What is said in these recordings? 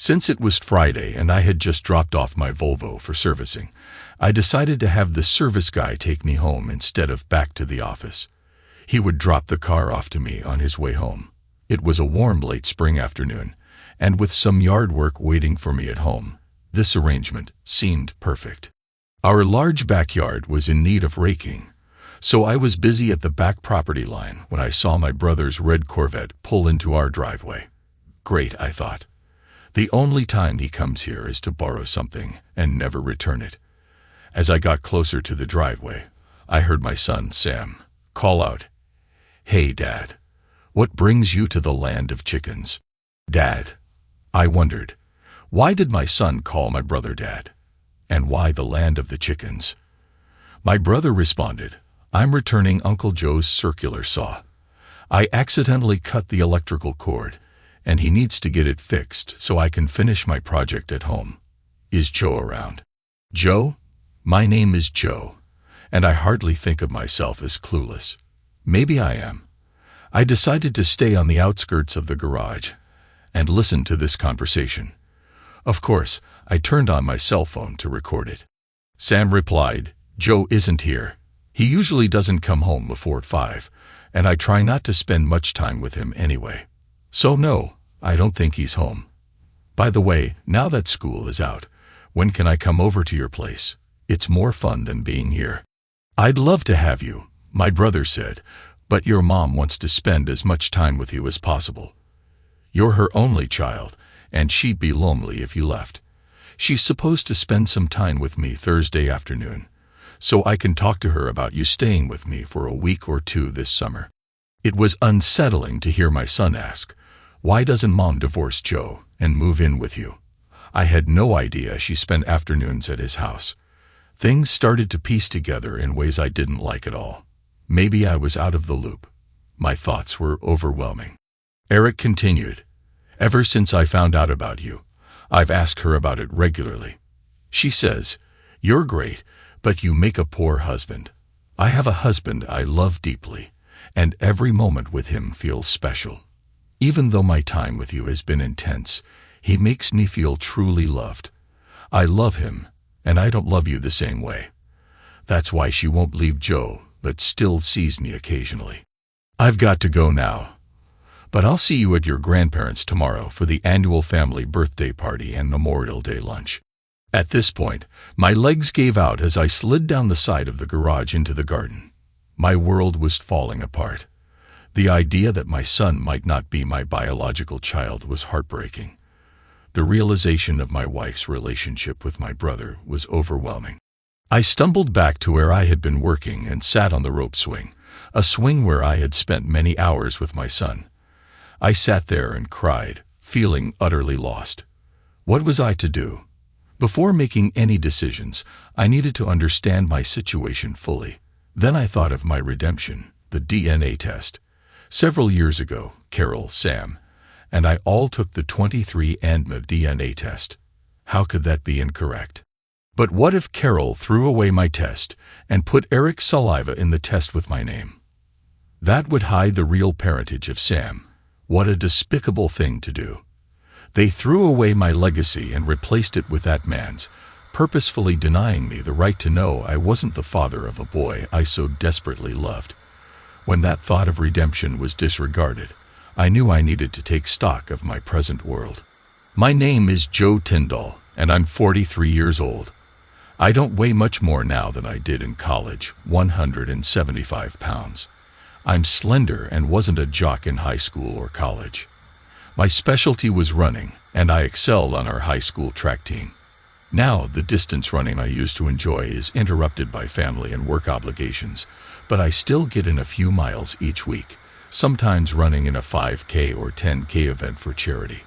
Since it was Friday and I had just dropped off my Volvo for servicing, I decided to have the service guy take me home instead of back to the office. He would drop the car off to me on his way home. It was a warm late spring afternoon, and with some yard work waiting for me at home, this arrangement seemed perfect. Our large backyard was in need of raking, so I was busy at the back property line when I saw my brother's red Corvette pull into our driveway. Great, I thought. The only time he comes here is to borrow something and never return it. As I got closer to the driveway, I heard my son, Sam, call out, "Hey, Dad, what brings you to the land of chickens?" Dad. I wondered, why did my son call my brother Dad? And why the land of the chickens? My brother responded, "I'm returning Uncle Joe's circular saw. I accidentally cut the electrical cord, and he needs to get it fixed so I can finish my project at home. Is Joe around?" Joe? My name is Joe, and I hardly think of myself as clueless. Maybe I am. I decided to stay on the outskirts of the garage and listen to this conversation. Of course, I turned on my cell phone to record it. Sam replied, "Joe isn't here. He usually doesn't come home before 5, and I try not to spend much time with him anyway. So no, I don't think he's home. By the way, now that school is out, when can I come over to your place? It's more fun than being here." "I'd love to have you," my brother said, "but your mom wants to spend as much time with you as possible. You're her only child, and she'd be lonely if you left. She's supposed to spend some time with me Thursday afternoon, so I can talk to her about you staying with me for a week or two this summer." It was unsettling to hear my son ask, "Why doesn't Mom divorce Joe and move in with you?" I had no idea she spent afternoons at his house. Things started to piece together in ways I didn't like at all. Maybe I was out of the loop. My thoughts were overwhelming. Eric continued, "Ever since I found out about you, I've asked her about it regularly. She says, 'You're great, but you make a poor husband.' I have a husband I love deeply, and every moment with him feels special. Even though my time with you has been intense, he makes me feel truly loved. I love him, and I don't love you the same way. That's why she won't leave Joe, but still sees me occasionally. I've got to go now, but I'll see you at your grandparents' tomorrow for the annual family birthday party and Memorial Day lunch." At this point, my legs gave out as I slid down the side of the garage into the garden. My world was falling apart. The idea that my son might not be my biological child was heartbreaking. The realization of my wife's relationship with my brother was overwhelming. I stumbled back to where I had been working and sat on the rope swing, a swing where I had spent many hours with my son. I sat there and cried, feeling utterly lost. What was I to do? Before making any decisions, I needed to understand my situation fully. Then I thought of my redemption, the DNA test. Several years ago, Carol, Sam, and I all took the 23andMe DNA test. How could that be incorrect? But what if Carol threw away my test and put Eric's saliva in the test with my name? That would hide the real parentage of Sam. What a despicable thing to do. They threw away my legacy and replaced it with that man's, purposefully denying me the right to know I wasn't the father of a boy I so desperately loved. When that thought of redemption was disregarded, I knew I needed to take stock of my present world. My name is Joe Tindle, and I'm 43 years old. I don't weigh much more now than I did in college, 175 pounds. I'm slender and wasn't a jock in high school or college. My specialty was running, and I excelled on our high school track team. Now, the distance running I used to enjoy is interrupted by family and work obligations, but I still get in a few miles each week, sometimes running in a 5K or 10K event for charity.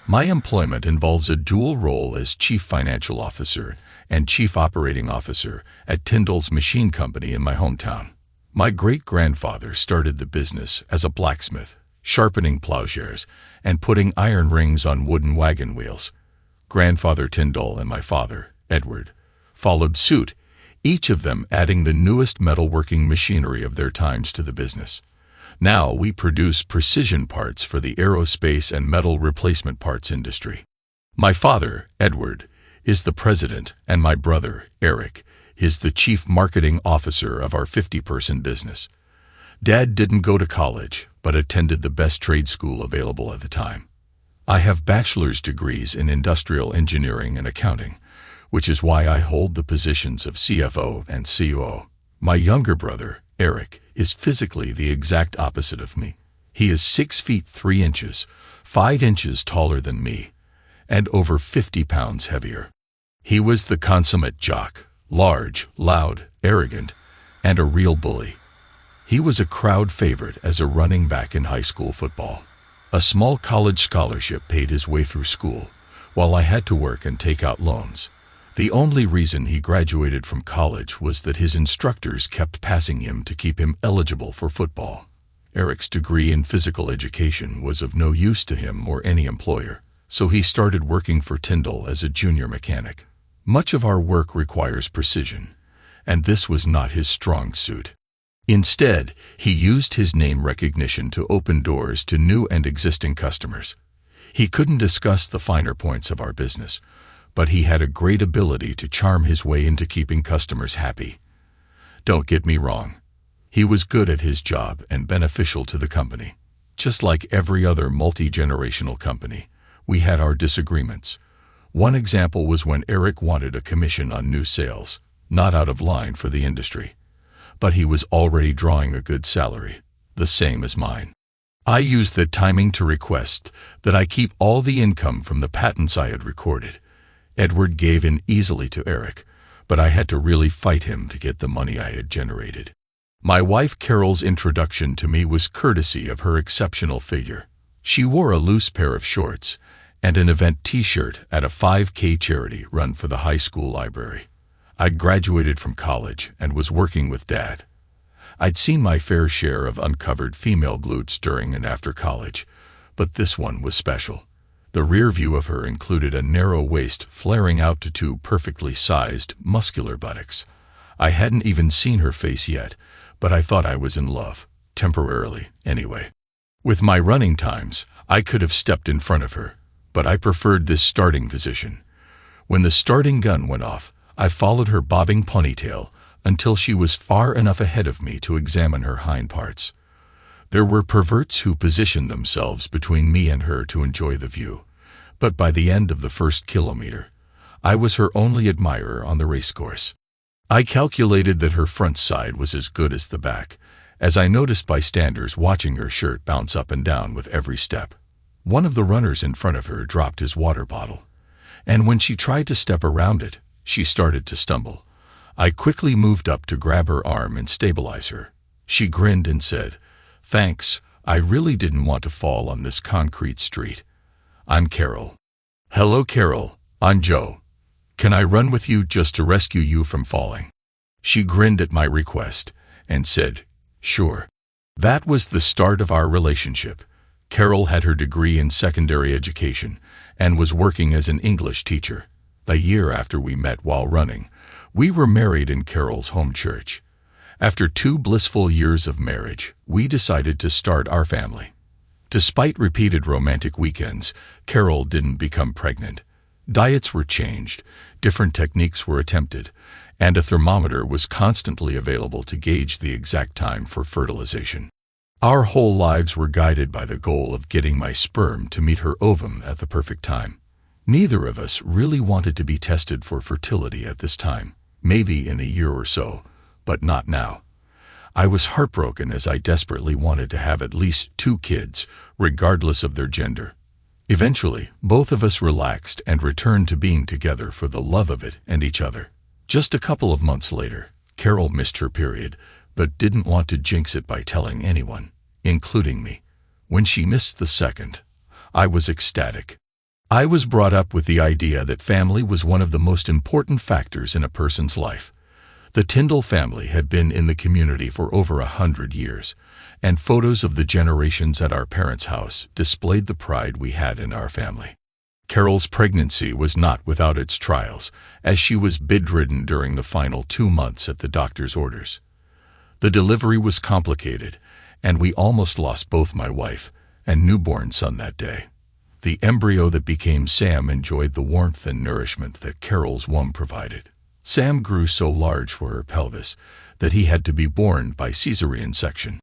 My employment involves a dual role as Chief Financial Officer and Chief Operating Officer at Tindle's Machine Company in my hometown. My great-grandfather started the business as a blacksmith, sharpening plowshares and putting iron rings on wooden wagon wheels. Grandfather Tindle and my father, Edward, followed suit, each of them adding the newest metalworking machinery of their times to the business. Now we produce precision parts for the aerospace and metal replacement parts industry. My father, Edward, is the president, and my brother, Eric, is the chief marketing officer of our 50-person business. Dad didn't go to college, but attended the best trade school available at the time. I have bachelor's degrees in industrial engineering and accounting, which is why I hold the positions of CFO and COO. My younger brother, Eric, is physically the exact opposite of me. He is 6 feet 3 inches, 5 inches taller than me, and over 50 pounds heavier. He was the consummate jock, large, loud, arrogant, and a real bully. He was a crowd favorite as a running back in high school football. A small college scholarship paid his way through school, while I had to work and take out loans. The only reason he graduated from college was that his instructors kept passing him to keep him eligible for football. Eric's degree in physical education was of no use to him or any employer, so he started working for Tindle as a junior mechanic. Much of our work requires precision, and this was not his strong suit. Instead, he used his name recognition to open doors to new and existing customers. He couldn't discuss the finer points of our business, but he had a great ability to charm his way into keeping customers happy. Don't get me wrong. He was good at his job and beneficial to the company. Just like every other multi-generational company, we had our disagreements. One example was when Eric wanted a commission on new sales, not out of line for the industry. But he was already drawing a good salary, the same as mine. I used the timing to request that I keep all the income from the patents I had recorded. Edward gave in easily to Eric, but I had to really fight him to get the money I had generated. My wife Carol's introduction to me was courtesy of her exceptional figure. She wore a loose pair of shorts and an event t-shirt at a 5K charity run for the high school library. I'd graduated from college and was working with Dad. I'd seen my fair share of uncovered female glutes during and after college, but this one was special. The rear view of her included a narrow waist flaring out to 2 perfectly sized, muscular buttocks. I hadn't even seen her face yet, but I thought I was in love, temporarily, anyway. With my running times, I could have stepped in front of her, but I preferred this starting position. When the starting gun went off, I followed her bobbing ponytail until she was far enough ahead of me to examine her hind parts. There were perverts who positioned themselves between me and her to enjoy the view, but by the end of the first kilometer, I was her only admirer on the racecourse. I calculated that her front side was as good as the back, as I noticed bystanders watching her shirt bounce up and down with every step. One of the runners in front of her dropped his water bottle, and when she tried to step around it, she started to stumble. I quickly moved up to grab her arm and stabilize her. She grinned and said, "Thanks, I really didn't want to fall on this concrete street. I'm Carol." "Hello, Carol, I'm Joe. Can I run with you just to rescue you from falling?" She grinned at my request and said, "Sure." That was the start of our relationship. Carol had her degree in secondary education and was working as an English teacher. A year after we met while running, we were married in Carol's home church. After 2 blissful years of marriage, we decided to start our family. Despite repeated romantic weekends, Carol didn't become pregnant. Diets were changed, different techniques were attempted, and a thermometer was constantly available to gauge the exact time for fertilization. Our whole lives were guided by the goal of getting my sperm to meet her ovum at the perfect time. Neither of us really wanted to be tested for fertility at this time, maybe in a year or so, but not now. I was heartbroken as I desperately wanted to have at least 2 kids, regardless of their gender. Eventually, both of us relaxed and returned to being together for the love of it and each other. Just a couple of months later, Carol missed her period, but didn't want to jinx it by telling anyone, including me. When she missed the second, I was ecstatic. I was brought up with the idea that family was one of the most important factors in a person's life. The Tindle family had been in the community for over 100 years, and photos of the generations at our parents' house displayed the pride we had in our family. Carol's pregnancy was not without its trials, as she was bedridden during the final 2 months at the doctor's orders. The delivery was complicated, and we almost lost both my wife and newborn son that day. The embryo that became Sam enjoyed the warmth and nourishment that Carol's womb provided. Sam grew so large for her pelvis that he had to be born by cesarean section.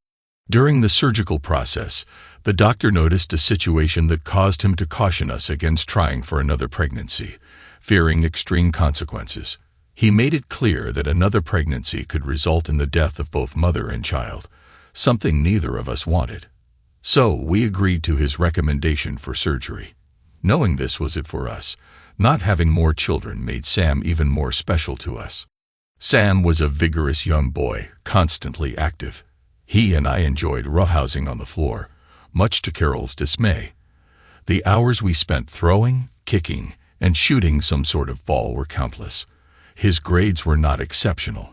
During the surgical process, the doctor noticed a situation that caused him to caution us against trying for another pregnancy, fearing extreme consequences. He made it clear that another pregnancy could result in the death of both mother and child, something neither of us wanted. So we agreed to his recommendation for surgery. Knowing this was it for us, not having more children made Sam even more special to us. Sam was a vigorous young boy, constantly active. He and I enjoyed roughhousing on the floor, much to Carol's dismay. The hours we spent throwing, kicking, and shooting some sort of ball were countless. His grades were not exceptional,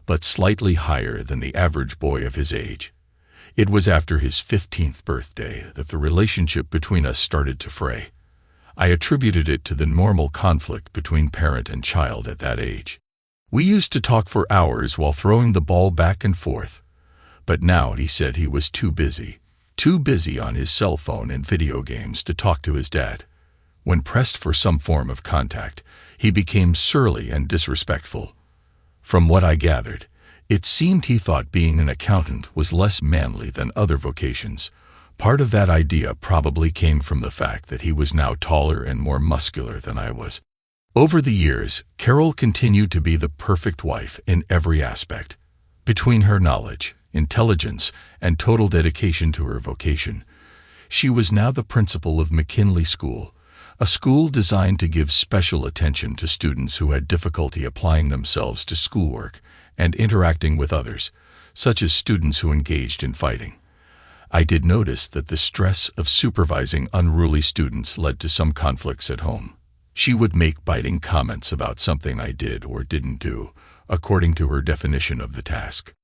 but slightly higher than the average boy of his age. It was after his 15th birthday that the relationship between us started to fray. I attributed it to the normal conflict between parent and child at that age. We used to talk for hours while throwing the ball back and forth, but now he said he was too busy on his cell phone and video games to talk to his dad. When pressed for some form of contact, he became surly and disrespectful. From what I gathered, it seemed he thought being an accountant was less manly than other vocations. Part of that idea probably came from the fact that he was now taller and more muscular than I was. Over the years, Carol continued to be the perfect wife in every aspect. Between her knowledge, intelligence, and total dedication to her vocation, she was now the principal of McKinley School, a school designed to give special attention to students who had difficulty applying themselves to schoolwork and interacting with others, such as students who engaged in fighting. I did notice that the stress of supervising unruly students led to some conflicts at home. She would make biting comments about something I did or didn't do, according to her definition of the task.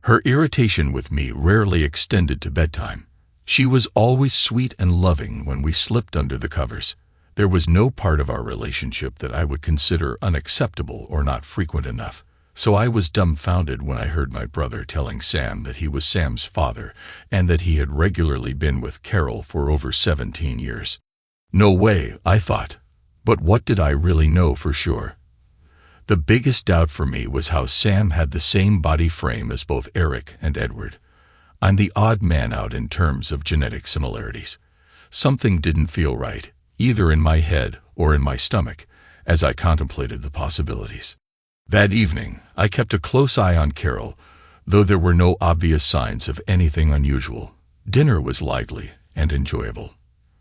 Her irritation with me rarely extended to bedtime. She was always sweet and loving when we slipped under the covers. There was no part of our relationship that I would consider unacceptable or not frequent enough. So I was dumbfounded when I heard my brother telling Sam that he was Sam's father and that he had regularly been with Carol for over 17 years. No way, I thought. But what did I really know for sure? The biggest doubt for me was how Sam had the same body frame as both Eric and Edward. I'm the odd man out in terms of genetic similarities. Something didn't feel right, either in my head or in my stomach, as I contemplated the possibilities. That evening, I kept a close eye on Carol, though there were no obvious signs of anything unusual. Dinner was lively and enjoyable.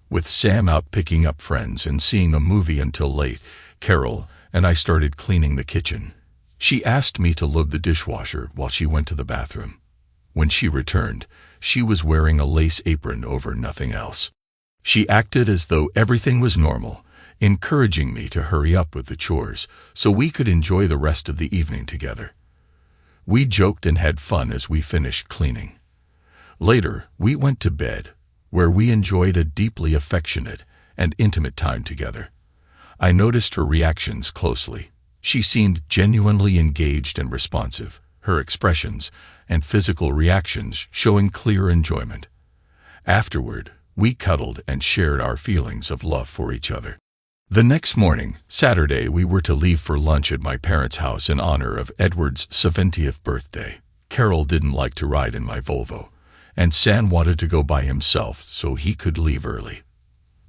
With Sam out picking up friends and seeing a movie until late, Carol and I started cleaning the kitchen. She asked me to load the dishwasher while she went to the bathroom. When she returned, she was wearing a lace apron over nothing else. She acted as though everything was normal, encouraging me to hurry up with the chores so we could enjoy the rest of the evening together. We joked and had fun as we finished cleaning. Later, we went to bed, where we enjoyed a deeply affectionate and intimate time together. I noticed her reactions closely. She seemed genuinely engaged and responsive, her expressions and physical reactions showing clear enjoyment. Afterward, we cuddled and shared our feelings of love for each other. The next morning, Saturday, we were to leave for lunch at my parents' house in honor of Edward's 70th birthday. Carol didn't like to ride in my Volvo, and Sam wanted to go by himself so he could leave early.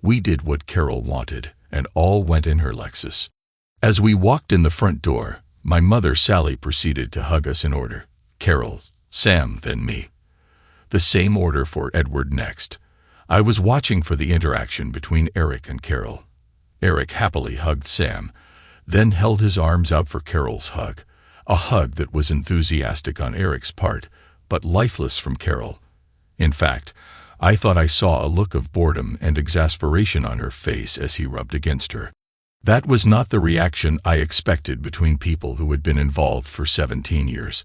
We did what Carol wanted, and all went in her Lexus. As we walked in the front door, my mother Sally proceeded to hug us in order. Carol, Sam, then me. The same order for Edward next. I was watching for the interaction between Eric and Carol. Eric happily hugged Sam, then held his arms out for Carol's hug, a hug that was enthusiastic on Eric's part, but lifeless from Carol. In fact, I thought I saw a look of boredom and exasperation on her face as he rubbed against her. That was not the reaction I expected between people who had been involved for 17 years.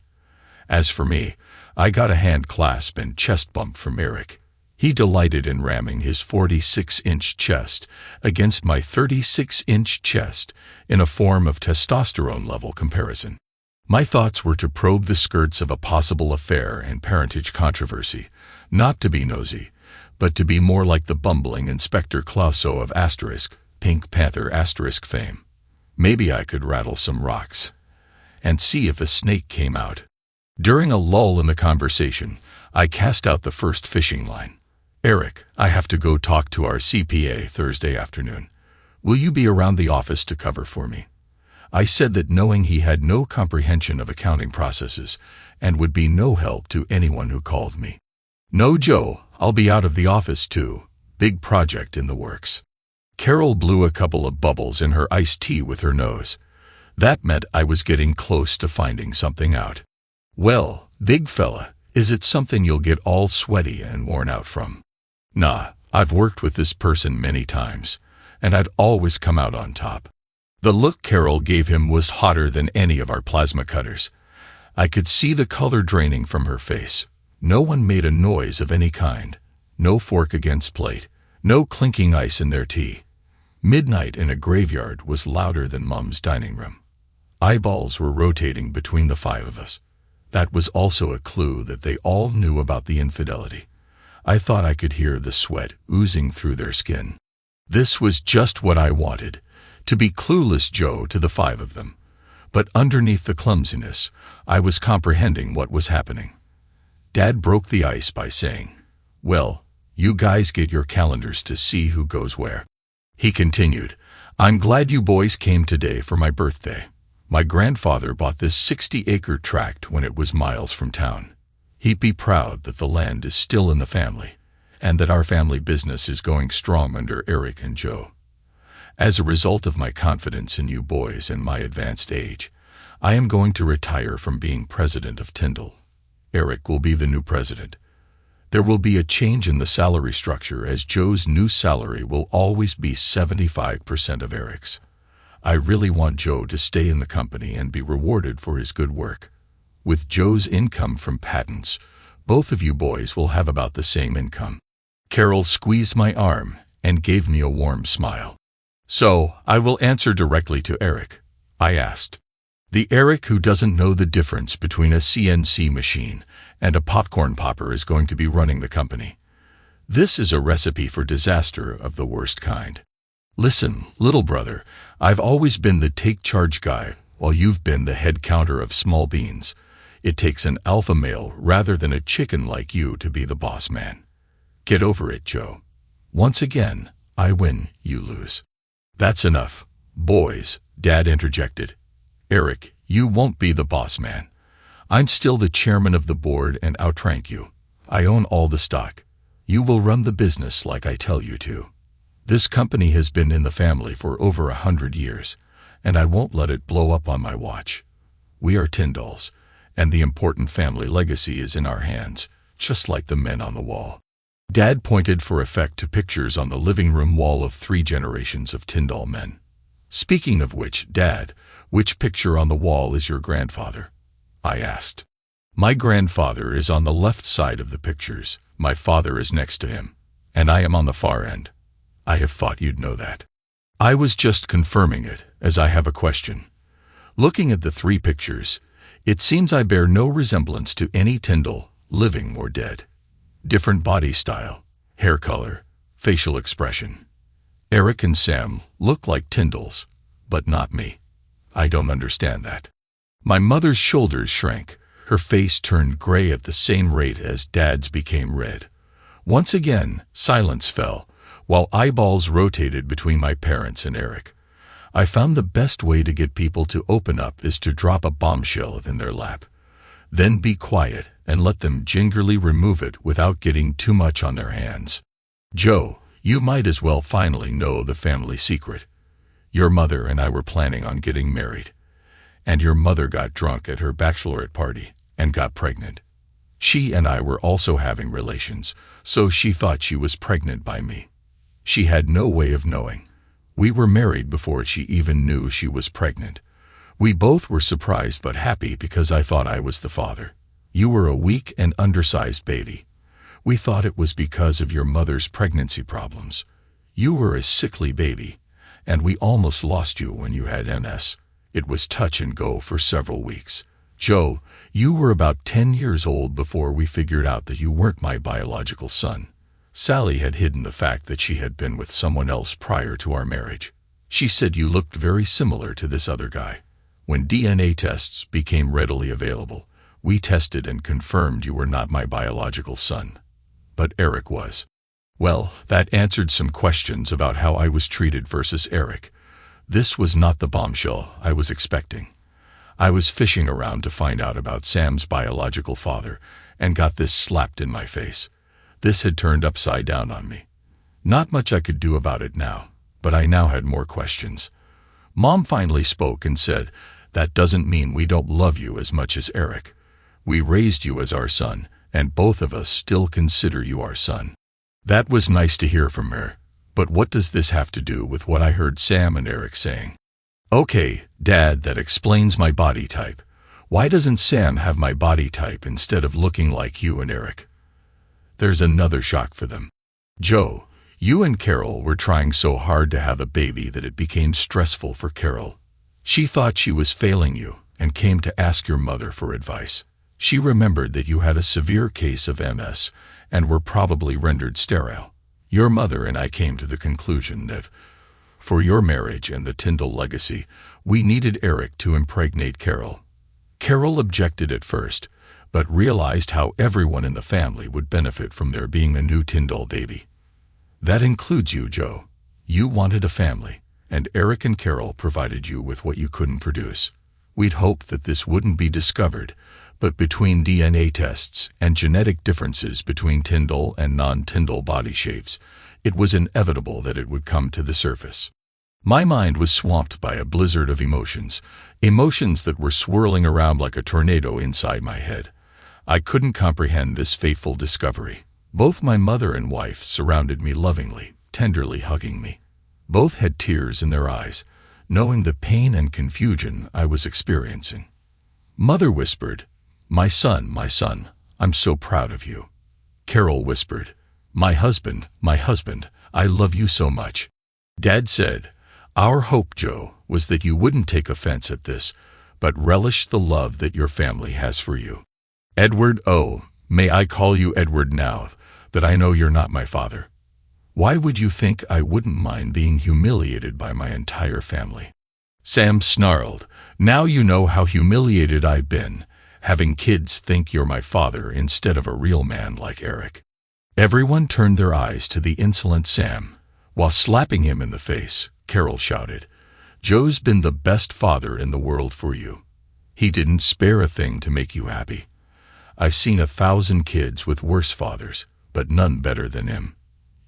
As for me, I got a hand clasp and chest bump from Eric. He delighted in ramming his 46-inch chest against my 36-inch chest in a form of testosterone-level comparison. My thoughts were to probe the skirts of a possible affair and parentage controversy, not to be nosy, but to be more like the bumbling Inspector Clouseau of Pink Panther fame. Maybe I could rattle some rocks and see if a snake came out. During a lull in the conversation, I cast out the first fishing line. Eric, I have to go talk to our CPA Thursday afternoon. Will you be around the office to cover for me? I said that knowing he had no comprehension of accounting processes and would be no help to anyone who called me. No, Joe, I'll be out of the office too. Big project in the works. Carol blew a couple of bubbles in her iced tea with her nose. That meant I was getting close to finding something out. Well, big fella, is it something you'll get all sweaty and worn out from? Nah, I've worked with this person many times, and I'd always come out on top. The look Carol gave him was hotter than any of our plasma cutters. I could see the color draining from her face. No one made a noise of any kind. No fork against plate. No clinking ice in their tea. Midnight in a graveyard was louder than Mum's dining room. Eyeballs were rotating between the five of us. That was also a clue that they all knew about the infidelity. I thought I could hear the sweat oozing through their skin. This was just what I wanted, to be clueless Joe to the five of them. But underneath the clumsiness, I was comprehending what was happening. Dad broke the ice by saying, "Well, you guys get your calendars to see who goes where." He continued, "I'm glad you boys came today for my birthday. My grandfather bought this 60-acre tract when it was miles from town. He'd be proud that the land is still in the family, and that our family business is going strong under Eric and Joe. As a result of my confidence in you boys and my advanced age, I am going to retire from being president of Tindle. Eric will be the new president. There will be a change in the salary structure, as Joe's new salary will always be 75% of Eric's. I really want Joe to stay in the company and be rewarded for his good work. With Joe's income from patents, both of you boys will have about the same income." Carol squeezed my arm and gave me a warm smile. "So, I will answer directly to Eric?" I asked. "The Eric who doesn't know the difference between a CNC machine and a popcorn popper is going to be running the company. This is a recipe for disaster of the worst kind. Listen, little brother, I've always been the take-charge guy, while you've been the head counter of small beans. It takes an alpha male rather than a chicken like you to be the boss man. Get over it, Joe. Once again, I win, you lose." "That's enough, boys," Dad interjected. "Eric, you won't be the boss man. I'm still the chairman of the board and outrank you. I own all the stock. You will run the business like I tell you to. This company has been in the family for over 100 years, and I won't let it blow up on my watch. We are Tindalls, and the important family legacy is in our hands, just like the men on the wall." Dad pointed for effect to pictures on the living room wall of 3 generations of Tindall men. "Speaking of which, Dad, which picture on the wall is your grandfather?" I asked. "My grandfather is on the left side of the pictures, my father is next to him, and I am on the far end. I have thought you'd know that." I was just confirming it, as I have a question. Looking at the 3 pictures, it seems I bear no resemblance to any Tindall, living or dead. Different body style, hair color, facial expression. Eric and Sam look like Tindalls, but not me. I don't understand that. My mother's shoulders shrank. Her face turned gray at the same rate as Dad's became red. Once again, silence fell, while eyeballs rotated between my parents and Eric. I found the best way to get people to open up is to drop a bombshell in their lap. Then be quiet and let them gingerly remove it without getting too much on their hands. "Joe, you might as well finally know the family secret. Your mother and I were planning on getting married, and your mother got drunk at her bachelorette party and got pregnant. She and I were also having relations, so she thought she was pregnant by me. She had no way of knowing. We were married before she even knew she was pregnant. We both were surprised but happy because I thought I was the father. You were a weak and undersized baby. We thought it was because of your mother's pregnancy problems. You were a sickly baby, and we almost lost you when you had MS. It was touch and go for several weeks. Joe, you were about 10 years old before we figured out that you weren't my biological son. Sally had hidden the fact that she had been with someone else prior to our marriage. She said you looked very similar to this other guy. When DNA tests became readily available, we tested and confirmed you were not my biological son. But Eric was. Well, that answered some questions about how I was treated versus Eric. This was not the bombshell I was expecting. I was fishing around to find out about Sam's biological father and got this slapped in my face. This had turned upside down on me. Not much I could do about it now, but I now had more questions. Mom finally spoke and said, "That doesn't mean we don't love you as much as Eric. We raised you as our son, and both of us still consider you our son." That was nice to hear from her, but what does this have to do with what I heard Sam and Eric saying? Okay, Dad, that explains my body type. Why doesn't Sam have my body type instead of looking like you and Eric? There's another shock for them. Joe, you and Carol were trying so hard to have a baby that it became stressful for Carol. She thought she was failing you and came to ask your mother for advice. She remembered that you had a severe case of MS and were probably rendered sterile. Your mother and I came to the conclusion that, for your marriage and the Tindle legacy, we needed Eric to impregnate Carol. Carol objected at first, but realized how everyone in the family would benefit from there being a new Tindle baby. That includes you, Joe. You wanted a family, and Eric and Carol provided you with what you couldn't produce. We'd hoped that this wouldn't be discovered, but between DNA tests and genetic differences between Tindle and non-Tindle body shapes, it was inevitable that it would come to the surface. My mind was swamped by a blizzard of emotions that were swirling around like a tornado inside my head. I couldn't comprehend this fateful discovery. Both my mother and wife surrounded me lovingly, tenderly hugging me. Both had tears in their eyes, knowing the pain and confusion I was experiencing. Mother whispered, my son, I'm so proud of you." Carol whispered, my husband, I love you so much." Dad said, "Our hope, Joe, was that you wouldn't take offense at this, but relish the love that your family has for you." Edward, oh, may I call you Edward now that I know you're not my father? Why would you think I wouldn't mind being humiliated by my entire family? Sam snarled, "Now you know how humiliated I've been, having kids think you're my father instead of a real man like Eric." Everyone turned their eyes to the insolent Sam. While slapping him in the face, Carol shouted, "Joe's been the best father in the world for you. He didn't spare a thing to make you happy. I've seen 1,000 kids with worse fathers, but none better than him.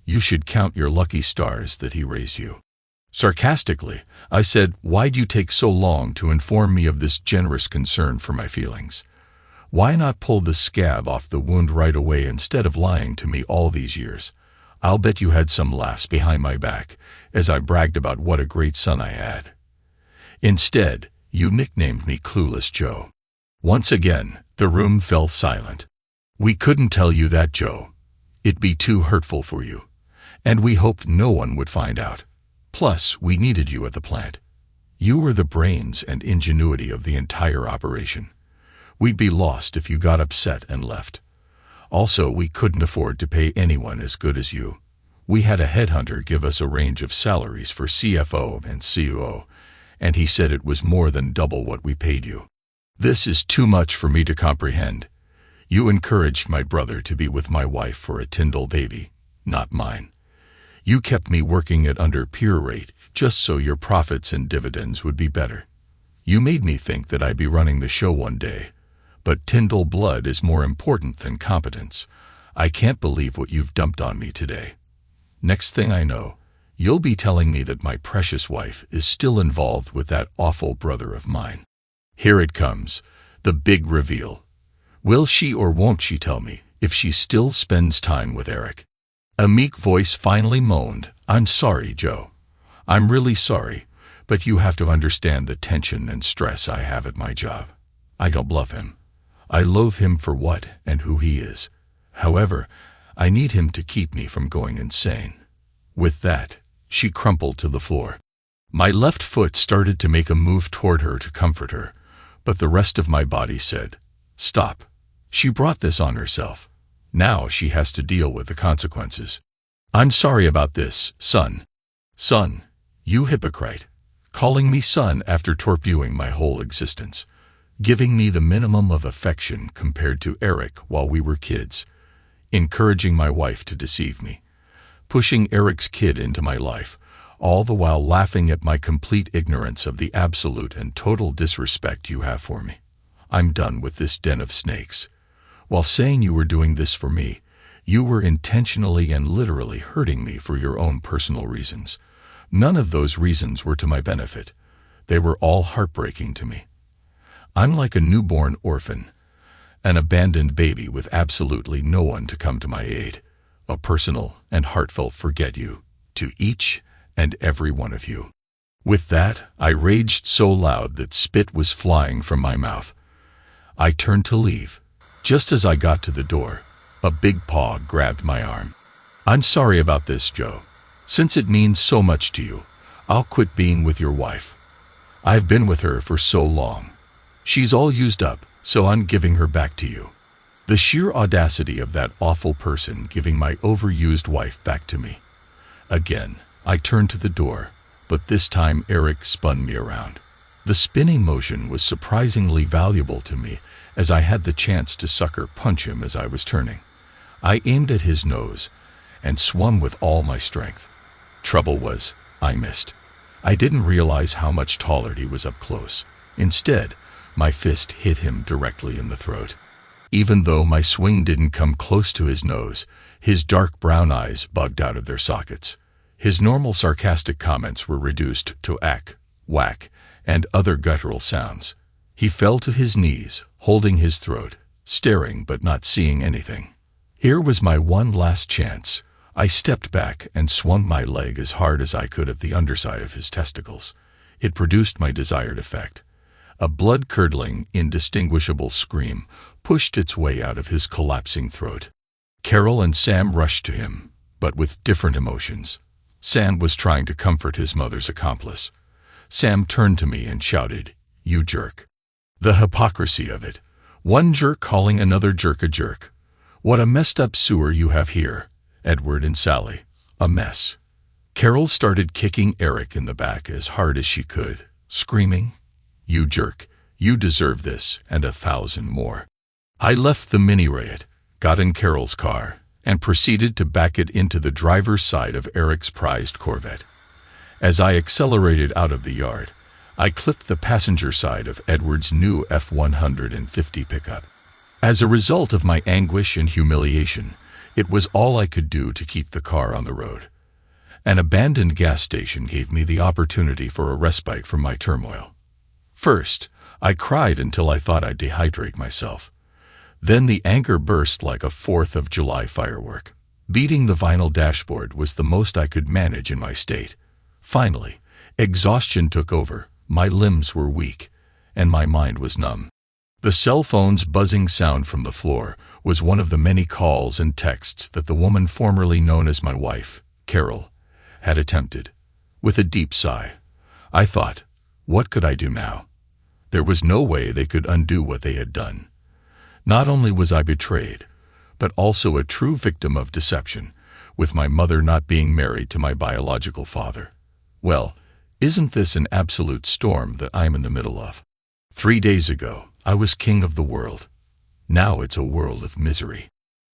You should count your lucky stars that he raised you." Sarcastically, I said, "Why'd you take so long to inform me of this generous concern for my feelings? Why not pull the scab off the wound right away instead of lying to me all these years? I'll bet you had some laughs behind my back as I bragged about what a great son I had. Instead, you nicknamed me Clueless Joe." Once again, the room fell silent. "We couldn't tell you that, Joe. It'd be too hurtful for you, and we hoped no one would find out. Plus, we needed you at the plant. You were the brains and ingenuity of the entire operation. We'd be lost if you got upset and left. Also, we couldn't afford to pay anyone as good as you. We had a headhunter give us a range of salaries for CFO and COO, and he said it was more than double what we paid you. This is too much for me to comprehend. You encouraged my brother to be with my wife for a Tindle baby, not mine. You kept me working at under peer rate just so your profits and dividends would be better. You made me think that I'd be running the show one day. But Tindle blood is more important than competence. I can't believe what you've dumped on me today. Next thing I know, you'll be telling me that my precious wife is still involved with that awful brother of mine. Here it comes, the big reveal. Will she or won't she tell me if she still spends time with Eric?" A meek voice finally moaned, "I'm sorry, Joe. I'm really sorry, but you have to understand the tension and stress I have at my job. I don't love him. I loathe him for what and who he is. However, I need him to keep me from going insane." With that, she crumpled to the floor. My left foot started to make a move toward her to comfort her, but the rest of my body said, "Stop. She brought this on herself. Now she has to deal with the consequences. I'm sorry about this, son. Son, you hypocrite. Calling me son after torpedoing my whole existence. Giving me the minimum of affection compared to Eric while we were kids. Encouraging my wife to deceive me. Pushing Eric's kid into my life, all the while laughing at my complete ignorance of the absolute and total disrespect you have for me. I'm done with this den of snakes. While saying you were doing this for me, you were intentionally and literally hurting me for your own personal reasons. None of those reasons were to my benefit. They were all heartbreaking to me. I'm like a newborn orphan, an abandoned baby with absolutely no one to come to my aid. A personal and heartfelt forget you to each and every one of you. With that, I raged so loud that spit was flying from my mouth. I turned to leave. Just as I got to the door, a big paw grabbed my arm. I'm sorry about this, Joe. Since it means so much to you, I'll quit being with your wife. I've been with her for so long. She's all used up, so I'm giving her back to you. The sheer audacity of that awful person giving my overused wife back to me. Again, I turned to the door, but this time Eric spun me around. The spinning motion was surprisingly valuable to me, as I had the chance to sucker punch him as I was turning. I aimed at his nose and swung with all my strength. Trouble was, I missed. I didn't realize how much taller he was up close. Instead, my fist hit him directly in the throat. Even though my swing didn't come close to his nose, his dark brown eyes bugged out of their sockets. His normal sarcastic comments were reduced to ack, whack, and other guttural sounds. He fell to his knees, holding his throat, staring but not seeing anything. Here was my one last chance. I stepped back and swung my leg as hard as I could at the underside of his testicles. It produced my desired effect. A blood-curdling, indistinguishable scream pushed its way out of his collapsing throat. Carol and Sam rushed to him, but with different emotions. Sam was trying to comfort his mother's accomplice. Sam turned to me and shouted, "You jerk." The hypocrisy of it. One jerk calling another jerk a jerk. What a messed up sewer you have here, Edward and Sally. A mess. Carol started kicking Eric in the back as hard as she could, screaming, "You jerk, you deserve this and 1,000 more." I left the mini-riot, got in Carol's car, and proceeded to back it into the driver's side of Eric's prized Corvette. As I accelerated out of the yard, I clipped the passenger side of Edward's new F-150 pickup. As a result of my anguish and humiliation, it was all I could do to keep the car on the road. An abandoned gas station gave me the opportunity for a respite from my turmoil. First, I cried until I thought I'd dehydrate myself. Then the anger burst like a 4th of July firework. Beating the vinyl dashboard was the most I could manage in my state. Finally, exhaustion took over, my limbs were weak, and my mind was numb. The cell phone's buzzing sound from the floor was one of the many calls and texts that the woman formerly known as my wife, Carol, had attempted. With a deep sigh, I thought, what could I do now? There was no way they could undo what they had done. Not only was I betrayed, but also a true victim of deception, with my mother not being married to my biological father. Well, isn't this an absolute storm that I'm in the middle of? 3 days ago, I was king of the world. Now it's a world of misery.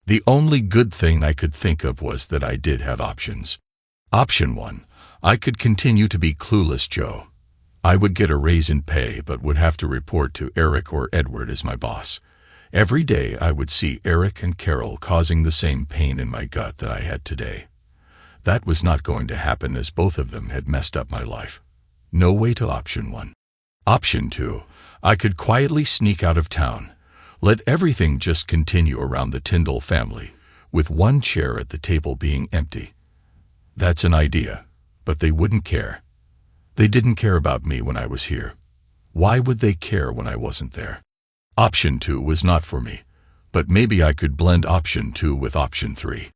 The only good thing I could think of was that I did have options. Option 1, I could continue to be clueless Joe. I would get a raise in pay but would have to report to Eric or Edward as my boss. Every day I would see Eric and Carol causing the same pain in my gut that I had today. That was not going to happen as both of them had messed up my life. No way to option 1. Option 2, I could quietly sneak out of town. Let everything just continue around the Tindle family, with one chair at the table being empty. That's an idea, but they wouldn't care. They didn't care about me when I was here. Why would they care when I wasn't there? Option 2 was not for me, but maybe I could blend option 2 with option 3.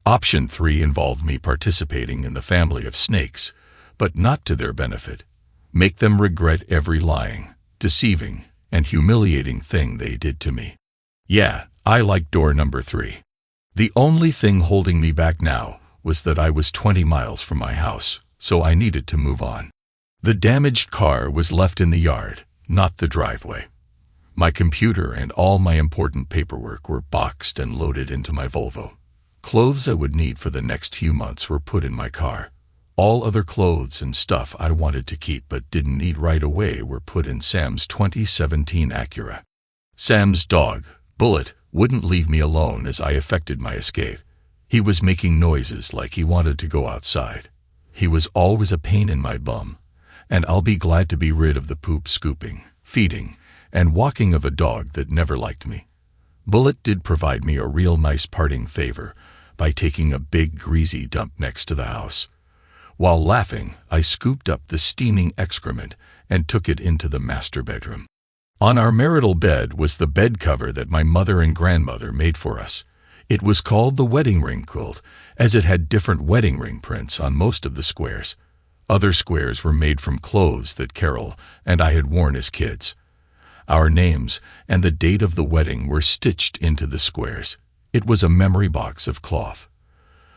Option 3 involved me participating in the family of snakes, but not to their benefit. Make them regret every lying, deceiving, and humiliating thing they did to me. Yeah, I like door number 3. The only thing holding me back now was that I was 20 miles from my house, so I needed to move on. The damaged car was left in the yard, not the driveway. My computer and all my important paperwork were boxed and loaded into my Volvo. Clothes I would need for the next few months were put in my car. All other clothes and stuff I wanted to keep but didn't need right away were put in Sam's 2017 Acura. Sam's dog, Bullet, wouldn't leave me alone as I effected my escape. He was making noises like he wanted to go outside. He was always a pain in my bum, and I'll be glad to be rid of the poop scooping, feeding, and walking of a dog that never liked me. Bullet did provide me a real nice parting favor by taking a big greasy dump next to the house. While laughing, I scooped up the steaming excrement and took it into the master bedroom. On our marital bed was the bed cover that my mother and grandmother made for us. It was called the wedding ring quilt, as it had different wedding ring prints on most of the squares. Other squares were made from clothes that Carol and I had worn as kids. Our names and the date of the wedding were stitched into the squares. It was a memory box of cloth.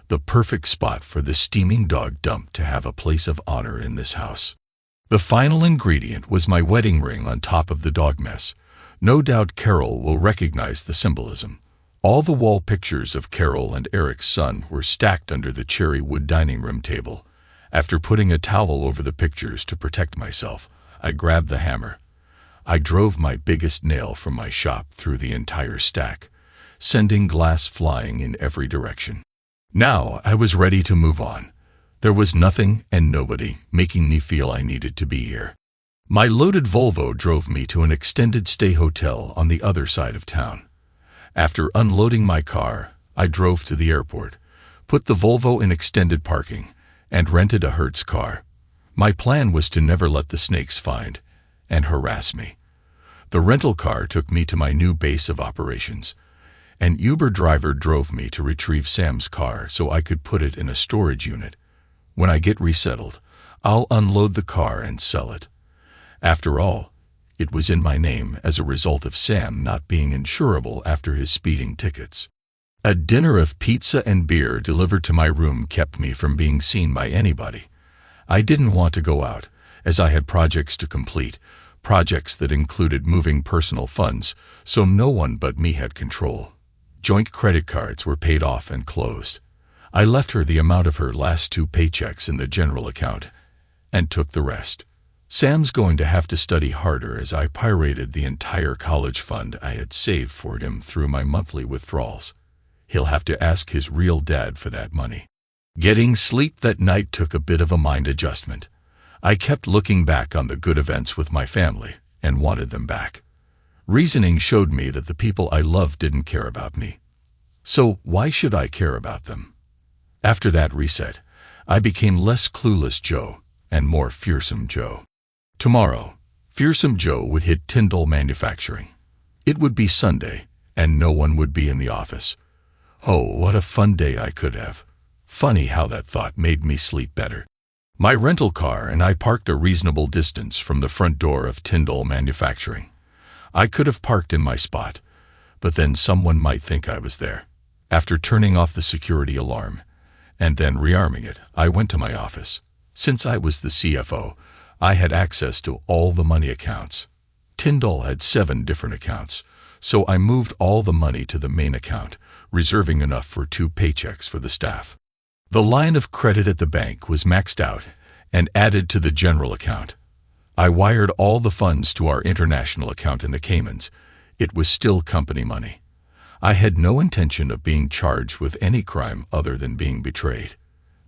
The perfect spot for the steaming dog dump to have a place of honor in this house. The final ingredient was my wedding ring on top of the dog mess. No doubt Carol will recognize the symbolism. All the wall pictures of Carol and Eric's son were stacked under the cherry wood dining room table. After putting a towel over the pictures to protect myself, I grabbed the hammer. I drove my biggest nail from my shop through the entire stack, sending glass flying in every direction. Now I was ready to move on. There was nothing and nobody making me feel I needed to be here. My loaded Volvo drove me to an extended stay hotel on the other side of town. After unloading my car, I drove to the airport, put the Volvo in extended parking, and rented a Hertz car. My plan was to never let the snakes find and harass me. The rental car took me to my new base of operations. An Uber driver drove me to retrieve Sam's car so I could put it in a storage unit. When I get resettled, I'll unload the car and sell it. After all, it was in my name as a result of Sam not being insurable after his speeding tickets. A dinner of pizza and beer delivered to my room kept me from being seen by anybody. I didn't want to go out, as I had projects to complete, projects that included moving personal funds, so no one but me had control. Joint credit cards were paid off and closed. I left her the amount of her last 2 paychecks in the general account and took the rest. Sam's going to have to study harder as I pirated the entire college fund I had saved for him through my monthly withdrawals. He'll have to ask his real dad for that money. Getting sleep that night took a bit of a mind adjustment. I kept looking back on the good events with my family and wanted them back. Reasoning showed me that the people I loved didn't care about me. So why should I care about them? After that reset, I became less clueless Joe and more fearsome Joe. Tomorrow, fearsome Joe would hit Tindle Manufacturing. It would be Sunday, and no one would be in the office. Oh, what a fun day I could have. Funny how that thought made me sleep better. My rental car and I parked a reasonable distance from the front door of Tindle Manufacturing. I could have parked in my spot, but then someone might think I was there. After turning off the security alarm and then rearming it, I went to my office. Since I was the CFO, I had access to all the money accounts. Tindle had 7 different accounts, so I moved all the money to the main account, reserving enough for 2 paychecks for the staff. The line of credit at the bank was maxed out and added to the general account. I wired all the funds to our international account in the Caymans. It was still company money. I had no intention of being charged with any crime other than being betrayed.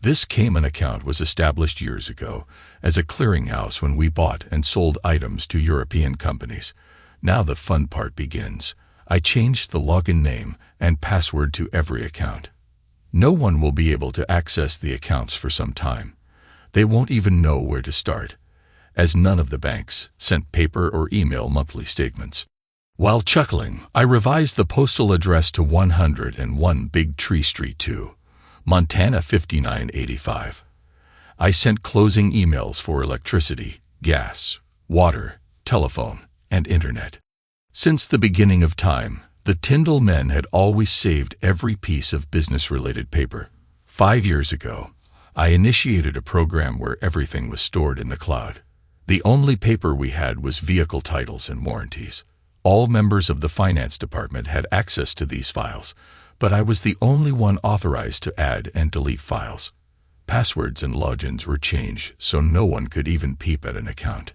This Cayman account was established years ago as a clearinghouse when we bought and sold items to European companies. Now the fun part begins. I changed the login name and password to every account. No one will be able to access the accounts for some time. They won't even know where to start, as none of the banks sent paper or email monthly statements. While chuckling, I revised the postal address to 101 Big Tree Street 2, Montana 5985. I sent closing emails for electricity, gas, water, telephone, and internet. Since the beginning of time, The Tindle men had always saved every piece of business-related paper. 5 years ago, I initiated a program where everything was stored in the cloud. The only paper we had was vehicle titles and warranties. All members of the finance department had access to these files, but I was the only one authorized to add and delete files. Passwords and logins were changed so no one could even peep at an account.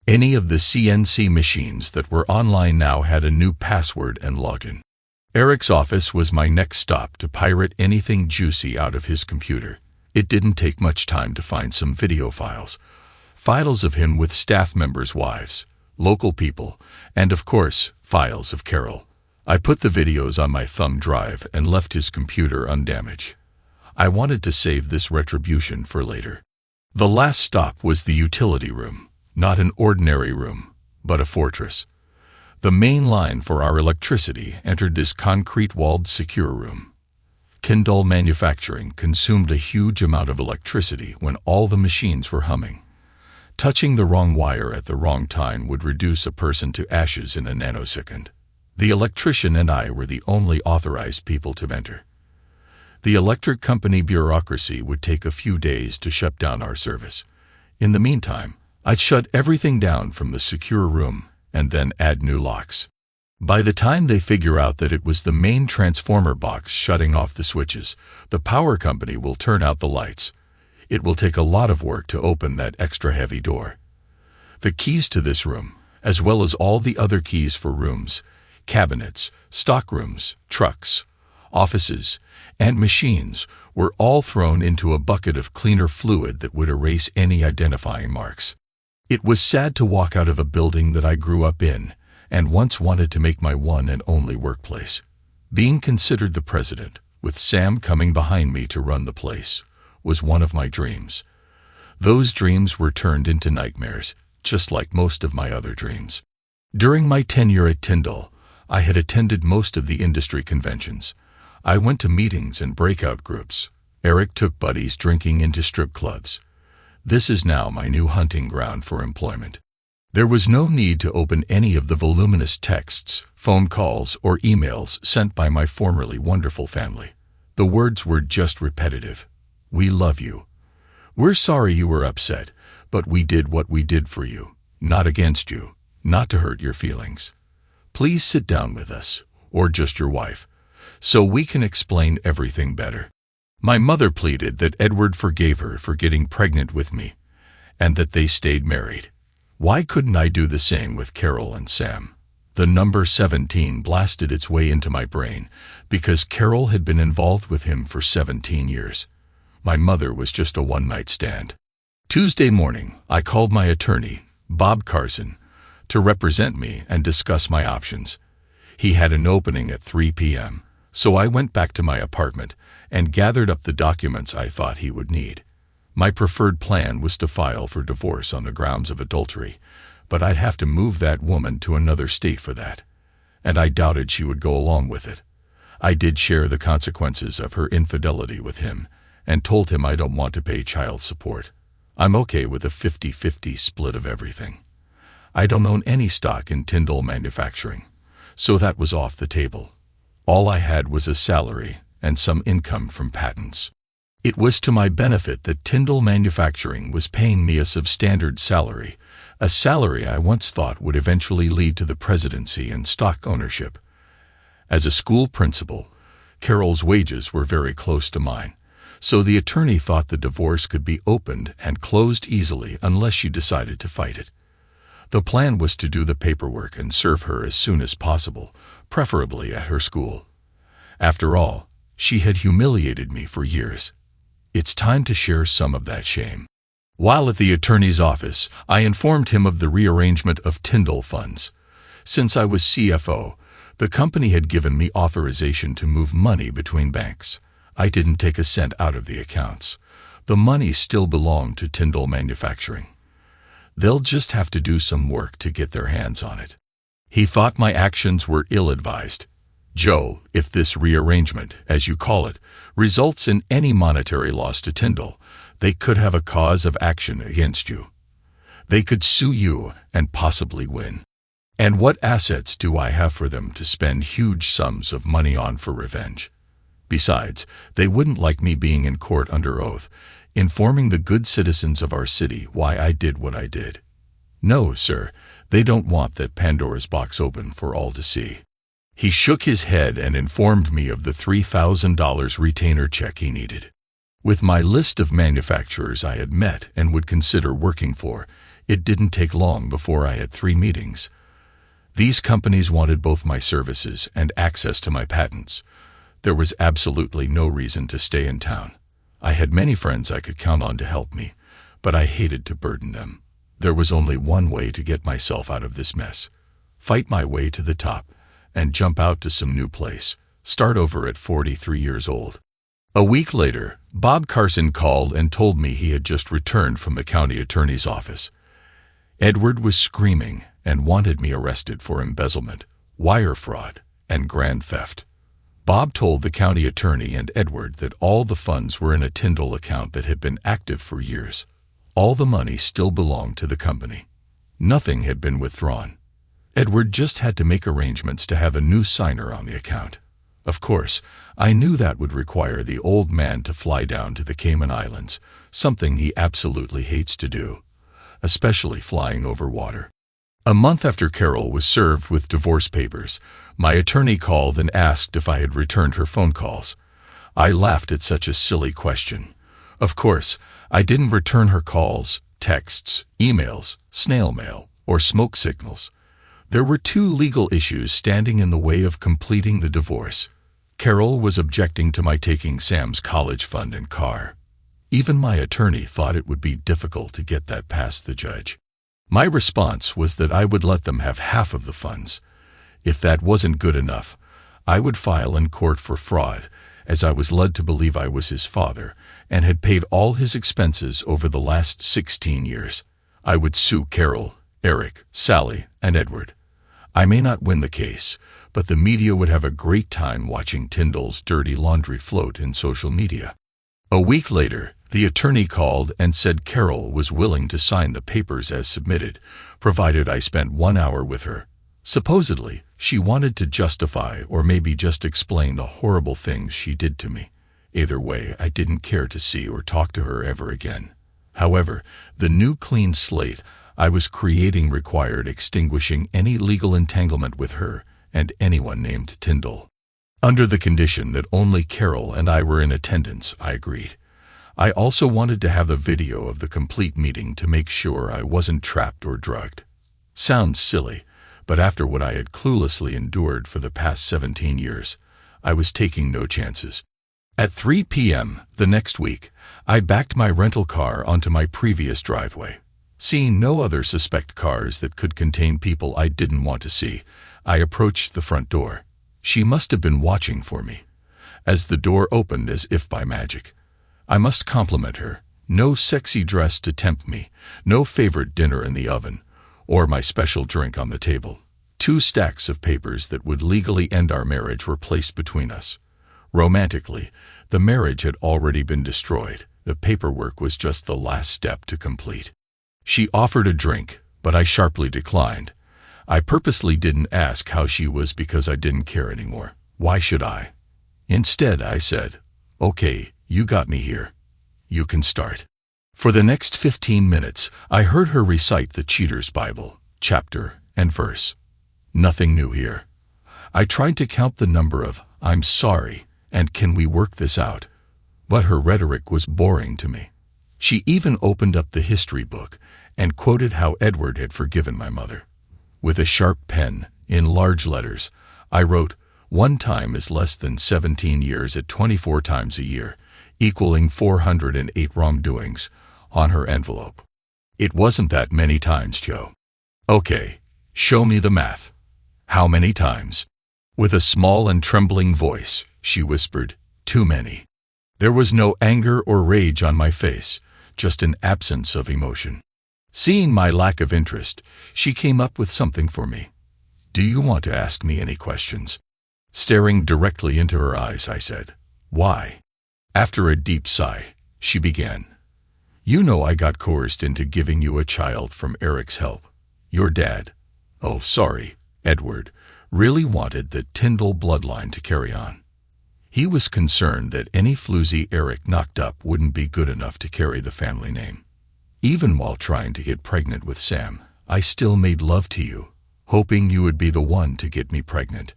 Any of the CNC machines that were online now had a new password and login. Eric's office was my next stop to pirate anything juicy out of his computer. It didn't take much time to find some video files of him with staff members' wives, local people, and of course, files of Carol. I put the videos on my thumb drive and left his computer undamaged. I wanted to save this retribution for later. The last stop was the utility room, not an ordinary room, but a fortress. The main line for our electricity entered this concrete-walled secure room. Tindle Manufacturing consumed a huge amount of electricity when all the machines were humming. Touching the wrong wire at the wrong time would reduce a person to ashes in a nanosecond. The electrician and I were the only authorized people to enter. The electric company bureaucracy would take a few days to shut down our service. In the meantime, I'd shut everything down from the secure room and then add new locks. By the time they figure out that it was the main transformer box shutting off the switches, the power company will turn out the lights. It will take a lot of work to open that extra heavy door. The keys to this room, as well as all the other keys for rooms, cabinets, stockrooms, trucks, offices, and machines, were all thrown into a bucket of cleaner fluid that would erase any identifying marks. It was sad to walk out of a building that I grew up in and once wanted to make my one and only workplace. Being considered the president, with Sam coming behind me to run the place, was one of my dreams. Those dreams were turned into nightmares, just like most of my other dreams. During my tenure at Tindle, I had attended most of the industry conventions. I went to meetings and breakout groups. Eric took buddies drinking into strip clubs. This is now my new hunting ground for employment. There was no need to open any of the voluminous texts, phone calls, or emails sent by my formerly wonderful family. The words were just repetitive. We love you. We're sorry you were upset, but we did what we did for you, not against you, not to hurt your feelings. Please sit down with us, or just your wife, so we can explain everything better. My mother pleaded that Edward forgave her for getting pregnant with me, and that they stayed married. Why couldn't I do the same with Carol and Sam? The number 17 blasted its way into my brain because Carol had been involved with him for 17 years. My mother was just a one-night stand. Tuesday morning, I called my attorney, Bob Carson, to represent me and discuss my options. He had an opening at 3 p.m., so I went back to my apartment and gathered up the documents I thought he would need. My preferred plan was to file for divorce on the grounds of adultery, but I'd have to move that woman to another state for that, and I doubted she would go along with it. I did share the consequences of her infidelity with him and told him I don't want to pay child support. I'm okay with a 50-50 split of everything. I don't own any stock in Tindle Manufacturing, so that was off the table. All I had was a salary and some income from patents. It was to my benefit that Tindle Manufacturing was paying me a substandard salary, a salary I once thought would eventually lead to the presidency and stock ownership. As a school principal, Carol's wages were very close to mine, so the attorney thought the divorce could be opened and closed easily unless she decided to fight it. The plan was to do the paperwork and serve her as soon as possible, preferably at her school. After all, she had humiliated me for years. It's time to share some of that shame. While at the attorney's office, I informed him of the rearrangement of Tindle funds. Since I was CFO, the company had given me authorization to move money between banks. I didn't take a cent out of the accounts. The money still belonged to Tindle Manufacturing. They'll just have to do some work to get their hands on it. He thought my actions were ill-advised. Joe, if this rearrangement, as you call it, results in any monetary loss to Tindle, they could have a cause of action against you. They could sue you and possibly win. And what assets do I have for them to spend huge sums of money on for revenge? Besides, they wouldn't like me being in court under oath, informing the good citizens of our city why I did what I did. No, sir, they don't want that Pandora's box open for all to see. He shook his head and informed me of the $3,000 retainer check he needed. With my list of manufacturers I had met and would consider working for, it didn't take long before I had 3 meetings. These companies wanted both my services and access to my patents. There was absolutely no reason to stay in town. I had many friends I could count on to help me, but I hated to burden them. There was only one way to get myself out of this mess. Fight my way to the top and jump out to some new place. Start over at 43 years old. A week later, Bob Carson called and told me he had just returned from the county attorney's office. Edward was screaming and wanted me arrested for embezzlement, wire fraud, and grand theft. Bob told the county attorney and Edward that all the funds were in a Tindle account that had been active for years. All the money still belonged to the company. Nothing had been withdrawn. Edward just had to make arrangements to have a new signer on the account. Of course, I knew that would require the old man to fly down to the Cayman Islands, something he absolutely hates to do, especially flying over water. A month after Carol was served with divorce papers, my attorney called and asked if I had returned her phone calls. I laughed at such a silly question. Of course, I didn't return her calls, texts, emails, snail mail, or smoke signals. There were 2 legal issues standing in the way of completing the divorce. Carol was objecting to my taking Sam's college fund and car. Even my attorney thought it would be difficult to get that past the judge. My response was that I would let them have half of the funds. If that wasn't good enough, I would file in court for fraud, as I was led to believe I was his father and had paid all his expenses over the last 16 years. I would sue Carol, Eric, Sally, and Edward. I may not win the case, but the media would have a great time watching Tindle's dirty laundry float in social media. A week later, the attorney called and said Carol was willing to sign the papers as submitted, provided I spent 1 hour with her. Supposedly, she wanted to justify or maybe just explain the horrible things she did to me. Either way, I didn't care to see or talk to her ever again. However, the new clean slate I was creating required extinguishing any legal entanglement with her and anyone named Tindle. Under the condition that only Carol and I were in attendance, I agreed. I also wanted to have a video of the complete meeting to make sure I wasn't trapped or drugged. Sounds silly, but after what I had cluelessly endured for the past 17 years, I was taking no chances. At 3 p.m. the next week, I backed my rental car onto my previous driveway. Seeing no other suspect cars that could contain people I didn't want to see, I approached the front door. She must have been watching for me. As the door opened as if by magic, I must compliment her. No sexy dress to tempt me, no favorite dinner in the oven, or my special drink on the table. 2 stacks of papers that would legally end our marriage were placed between us. Romantically, the marriage had already been destroyed. The paperwork was just the last step to complete. She offered a drink, but I sharply declined. I purposely didn't ask how she was because I didn't care anymore. Why should I? Instead, I said, "Okay, you got me here. You can start." For the next 15 minutes, I heard her recite the Cheater's Bible, chapter and verse. Nothing new here. I tried to count the number of "I'm sorry" and "Can we work this out?" but her rhetoric was boring to me. She even opened up the history book and quoted how Edward had forgiven my mother. With a sharp pen, in large letters, I wrote, "1 time is less than 17 years at 24 times a year, equaling 408 wrongdoings," on her envelope. It wasn't that many times, Joe. "Okay, show me the math. How many times?" With a small and trembling voice, she whispered, "Too many." There was no anger or rage on my face, just an absence of emotion. Seeing my lack of interest, she came up with something for me. "Do you want to ask me any questions?" Staring directly into her eyes, I said, "Why?" After a deep sigh, she began, "You know I got coerced into giving you a child from Eric's help. Your dad." Oh, sorry, Edward really wanted the Tindle bloodline to carry on. He was concerned that any floozy Eric knocked up wouldn't be good enough to carry the family name. Even while trying to get pregnant with Sam, I still made love to you, hoping you would be the one to get me pregnant.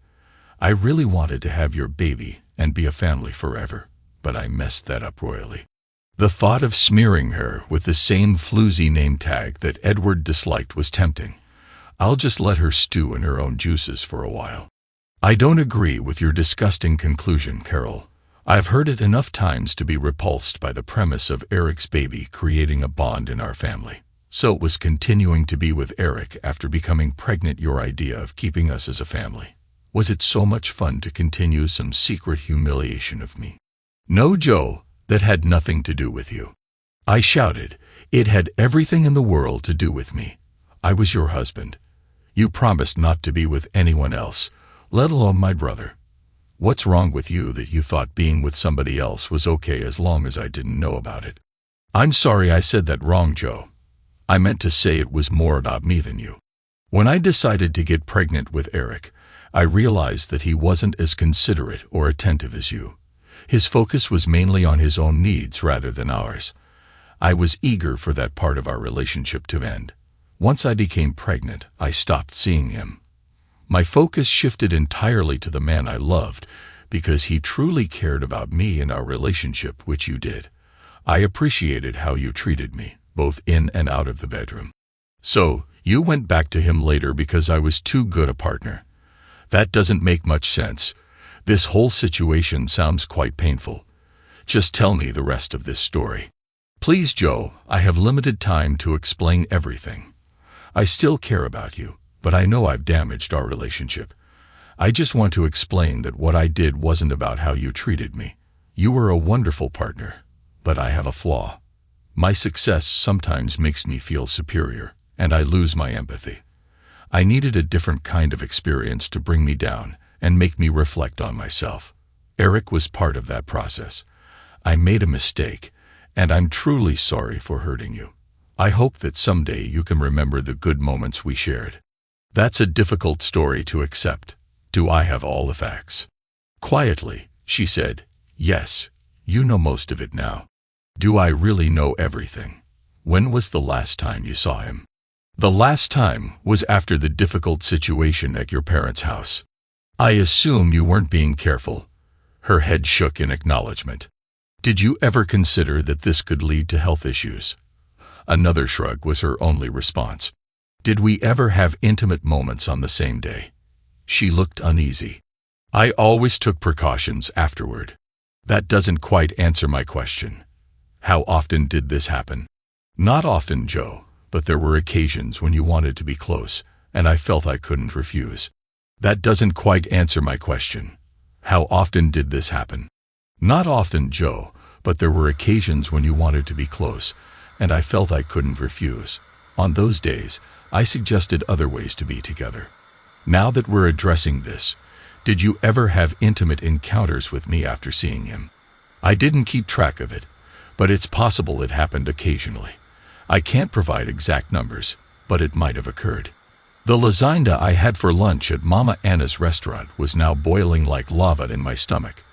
I really wanted to have your baby and be a family forever, but I messed that up royally. The thought of smearing her with the same floozy name tag that Edward disliked was tempting. I'll just let her stew in her own juices for a while. I don't agree with your disgusting conclusion, Carol. I've heard it enough times to be repulsed by the premise of Eric's baby creating a bond in our family. So was continuing to be with Eric after becoming pregnant your idea of keeping us as a family? Was it so much fun to continue some secret humiliation of me? No, Joe, that had nothing to do with you. I shouted. It had everything in the world to do with me. I was your husband. You promised not to be with anyone else, let alone my brother. What's wrong with you that you thought being with somebody else was okay as long as I didn't know about it? I'm sorry I said that wrong, Joe. I meant to say it was more about me than you. When I decided to get pregnant with Eric, I realized that he wasn't as considerate or attentive as you. His focus was mainly on his own needs rather than ours. I was eager for that part of our relationship to end. Once I became pregnant, I stopped seeing him. My focus shifted entirely to the man I loved because he truly cared about me and our relationship, which you did. I appreciated how you treated me, both in and out of the bedroom. So, you went back to him later because I was too good a partner. That doesn't make much sense. This whole situation sounds quite painful. Just tell me the rest of this story. Please, Joe, I have limited time to explain everything. I still care about you, but I know I've damaged our relationship. I just want to explain that what I did wasn't about how you treated me. You were a wonderful partner, but I have a flaw. My success sometimes makes me feel superior, and I lose my empathy. I needed a different kind of experience to bring me down and make me reflect on myself. Eric was part of that process. I made a mistake, and I'm truly sorry for hurting you. I hope that someday you can remember the good moments we shared. That's a difficult story to accept. Do I have all the facts? Quietly, she said, yes, you know most of it now. Do I really know everything? When was the last time you saw him? The last time was after the difficult situation at your parents' house. I assume you weren't being careful. Her head shook in acknowledgement. Did you ever consider that this could lead to health issues? Another shrug was her only response. Did we ever have intimate moments on the same day? She looked uneasy. I always took precautions afterward. That doesn't quite answer my question. How often did this happen? Not often, Joe, but there were occasions when you wanted to be close, and I felt I couldn't refuse. That doesn't quite answer my question. How often did this happen? Not often, Joe, but there were occasions when you wanted to be close, and I felt I couldn't refuse. On those days, I suggested other ways to be together. Now that we're addressing this, did you ever have intimate encounters with me after seeing him? I didn't keep track of it, but it's possible it happened occasionally. I can't provide exact numbers, but it might have occurred. The lasagna I had for lunch at Mama Anna's restaurant was now boiling like lava in my stomach.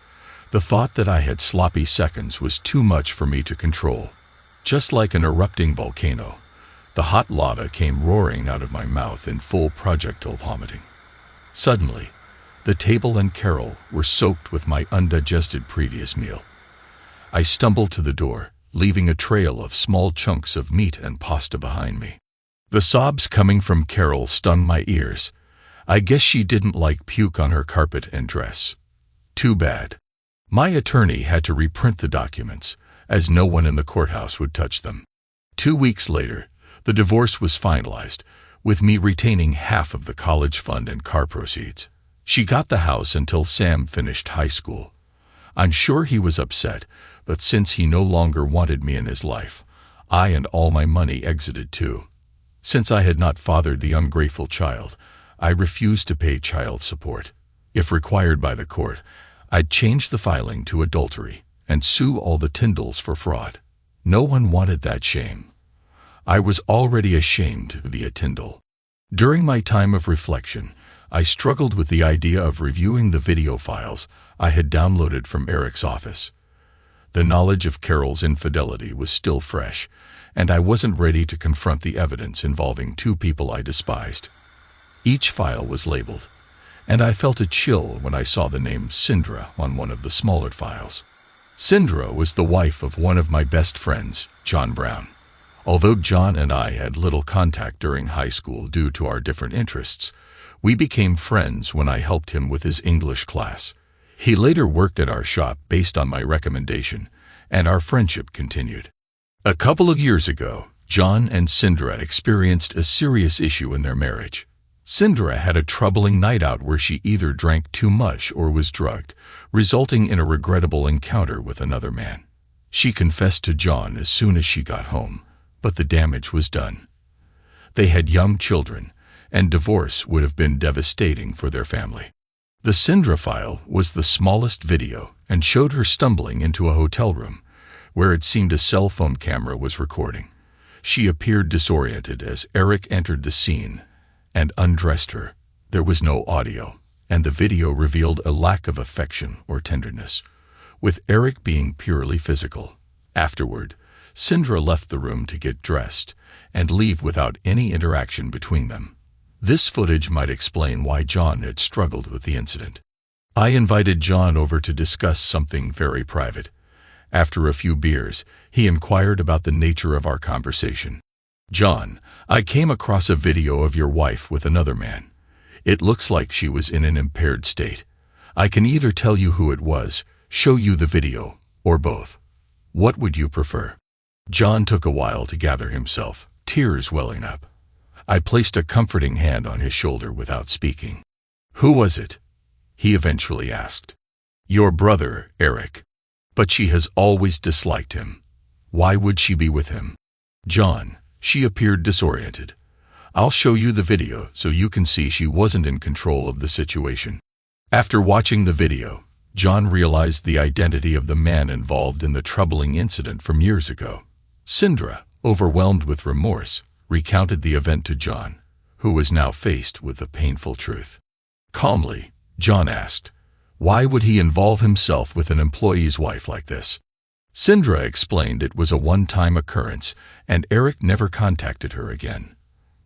The thought that I had sloppy seconds was too much for me to control. Just like an erupting volcano, the hot lava came roaring out of my mouth in full projectile vomiting. Suddenly, the table and Carol were soaked with my undigested previous meal. I stumbled to the door, leaving a trail of small chunks of meat and pasta behind me. The sobs coming from Carol stung my ears. I guess she didn't like puke on her carpet and dress. Too bad. My attorney had to reprint the documents, as no one in the courthouse would touch them. 2 weeks later, the divorce was finalized, with me retaining half of the college fund and car proceeds. She got the house until Sam finished high school. I'm sure he was upset, but since he no longer wanted me in his life, I and all my money exited too. Since I had not fathered the ungrateful child, I refused to pay child support. If required by the court, I'd change the filing to adultery and sue all the Tindles for fraud. No one wanted that shame. I was already ashamed to be a Tindle. During my time of reflection, I struggled with the idea of reviewing the video files I had downloaded from Eric's office. The knowledge of Carol's infidelity was still fresh, and I wasn't ready to confront the evidence involving two people I despised. Each file was labeled, and I felt a chill when I saw the name Sindra on one of the smaller files. Sindra was the wife of one of my best friends, John Brown. Although John and I had little contact during high school due to our different interests, we became friends when I helped him with his English class. He later worked at our shop based on my recommendation, and our friendship continued. A couple of years ago, John and Sindra experienced a serious issue in their marriage. Sindra had a troubling night out where she either drank too much or was drugged, resulting in a regrettable encounter with another man. She confessed to John as soon as she got home, but the damage was done. They had young children, and divorce would have been devastating for their family. The Sindra file was the smallest video and showed her stumbling into a hotel room, where it seemed a cell phone camera was recording. She appeared disoriented as Eric entered the scene and undressed her. There was no audio, and the video revealed a lack of affection or tenderness, with Eric being purely physical. Afterward, Sindra left the room to get dressed and leave without any interaction between them. This footage might explain why John had struggled with the incident. I invited John over to discuss something very private. After a few beers, he inquired about the nature of our conversation. "John, I came across a video of your wife with another man. It looks like she was in an impaired state. I can either tell you who it was, show you the video, or both. What would you prefer?" John took a while to gather himself, tears welling up. I placed a comforting hand on his shoulder without speaking. "Who was it?" he eventually asked. "Your brother, Eric. But she has always disliked him. Why would she be with him?" "John," she appeared disoriented. "I'll show you the video so you can see she wasn't in control of the situation." After watching the video, John realized the identity of the man involved in the troubling incident from years ago. Sindra, overwhelmed with remorse, recounted the event to John, who was now faced with the painful truth. Calmly, John asked, "Why would he involve himself with an employee's wife like this?" Sindra explained it was a one-time occurrence, and Eric never contacted her again.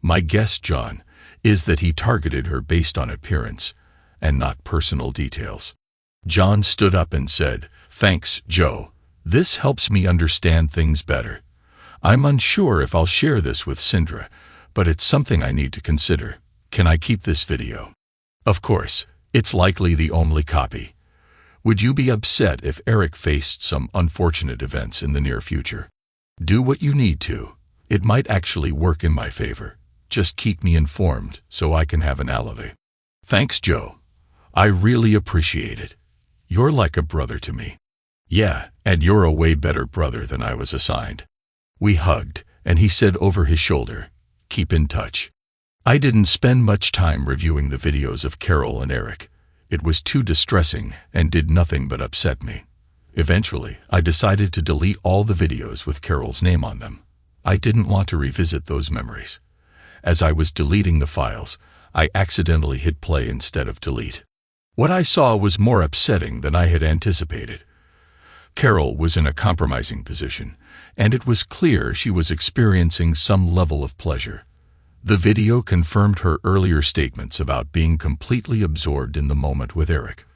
"My guess, John, is that he targeted her based on appearance, and not personal details." John stood up and said, "Thanks, Joe. This helps me understand things better. I'm unsure if I'll share this with Sindra, but it's something I need to consider. Can I keep this video?" "Of course. It's likely the only copy. Would you be upset if Eric faced some unfortunate events in the near future?" "Do what you need to. It might actually work in my favor. Just keep me informed so I can have an alibi." "Thanks, Joe. I really appreciate it. You're like a brother to me." "Yeah, and you're a way better brother than I was assigned." We hugged, and he said over his shoulder, "Keep in touch." I didn't spend much time reviewing the videos of Carol and Eric. It was too distressing and did nothing but upset me. Eventually, I decided to delete all the videos with Carol's name on them. I didn't want to revisit those memories. As I was deleting the files, I accidentally hit play instead of delete. What I saw was more upsetting than I had anticipated. Carol was in a compromising position, and it was clear she was experiencing some level of pleasure. The video confirmed her earlier statements about being completely absorbed in the moment with Eric.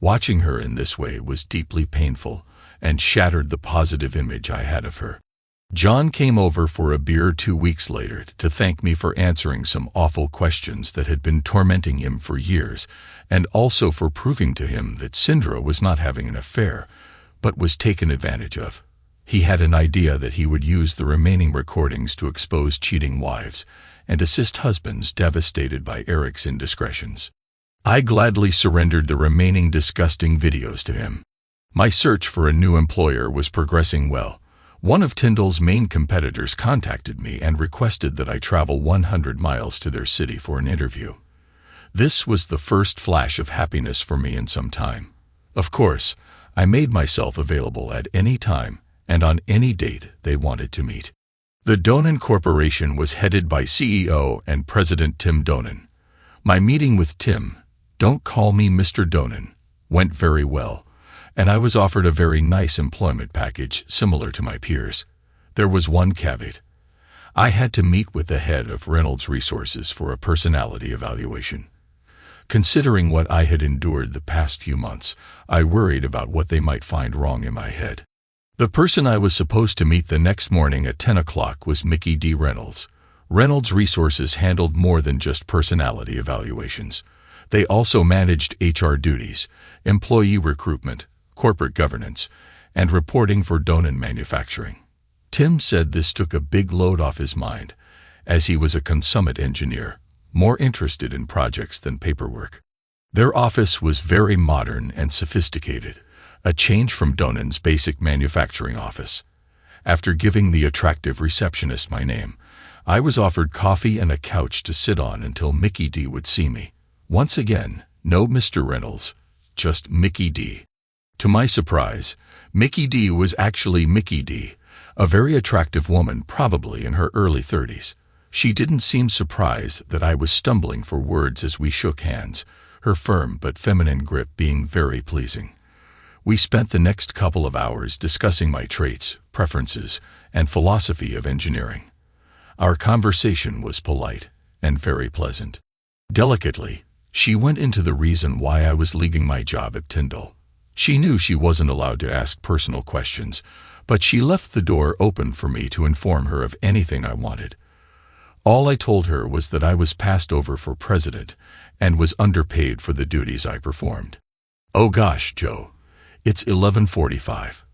Watching her in this way was deeply painful and shattered the positive image I had of her. John came over for a beer 2 weeks later to thank me for answering some awful questions that had been tormenting him for years, and also for proving to him that Sindra was not having an affair, but was taken advantage of. He had an idea that he would use the remaining recordings to expose cheating wives and assist husbands devastated by Eric's indiscretions. I gladly surrendered the remaining disgusting videos to him. My search for a new employer was progressing well. One of Tindle's main competitors contacted me and requested that I travel 100 miles to their city for an interview. This was the first flash of happiness for me in some time. Of course, I made myself available at any time and on any date they wanted to meet. The Donen Corporation was headed by CEO and President Tim Donen. My meeting with Tim, don't call me Mr. Donen, went very well, and I was offered a very nice employment package similar to my peers. There was one caveat. I had to meet with the head of Reynolds Resources for a personality evaluation. Considering what I had endured the past few months, I worried about what they might find wrong in my head. The person I was supposed to meet the next morning at 10 o'clock was Mickey D. Reynolds. Reynolds Resources handled more than just personality evaluations. They also managed HR duties, employee recruitment, corporate governance, and reporting for Donen Manufacturing. Tim said this took a big load off his mind, as he was a consummate engineer, more interested in projects than paperwork. Their office was very modern and sophisticated, a change from Donen's basic manufacturing office. After giving the attractive receptionist my name, I was offered coffee and a couch to sit on until Mickey D. would see me. Once again, no Mr. Reynolds, just Mickey D. To my surprise, Mickey D. was actually Mickey D., a very attractive woman probably in her early 30s. She didn't seem surprised that I was stumbling for words as we shook hands, her firm but feminine grip being very pleasing. We spent the next couple of hours discussing my traits, preferences, and philosophy of engineering. Our conversation was polite and very pleasant. Delicately, she went into the reason why I was leaving my job at Tindle. She knew she wasn't allowed to ask personal questions, but she left the door open for me to inform her of anything I wanted. All I told her was that I was passed over for president and was underpaid for the duties I performed. Oh gosh, Joe, it's 11:45.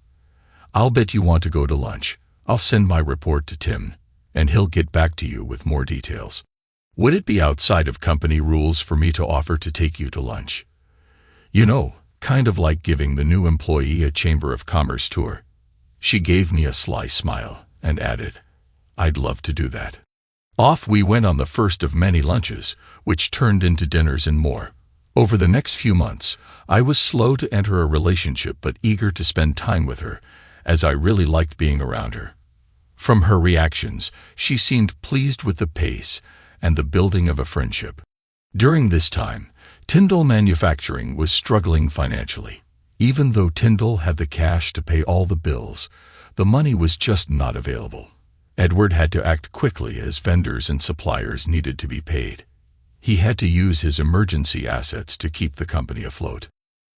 I'll bet you want to go to lunch. I'll send my report to Tim, and he'll get back to you with more details. Would it be outside of company rules for me to offer to take you to lunch? You know, kind of like giving the new employee a Chamber of Commerce tour. She gave me a sly smile and added, I'd love to do that. Off we went on the first of many lunches, which turned into dinners and more. Over the next few months, I was slow to enter a relationship but eager to spend time with her, as I really liked being around her. From her reactions, she seemed pleased with the pace and the building of a friendship. During this time, Tindle Manufacturing was struggling financially. Even though Tindle had the cash to pay all the bills, the money was just not available. Edward had to act quickly as vendors and suppliers needed to be paid. He had to use his emergency assets to keep the company afloat.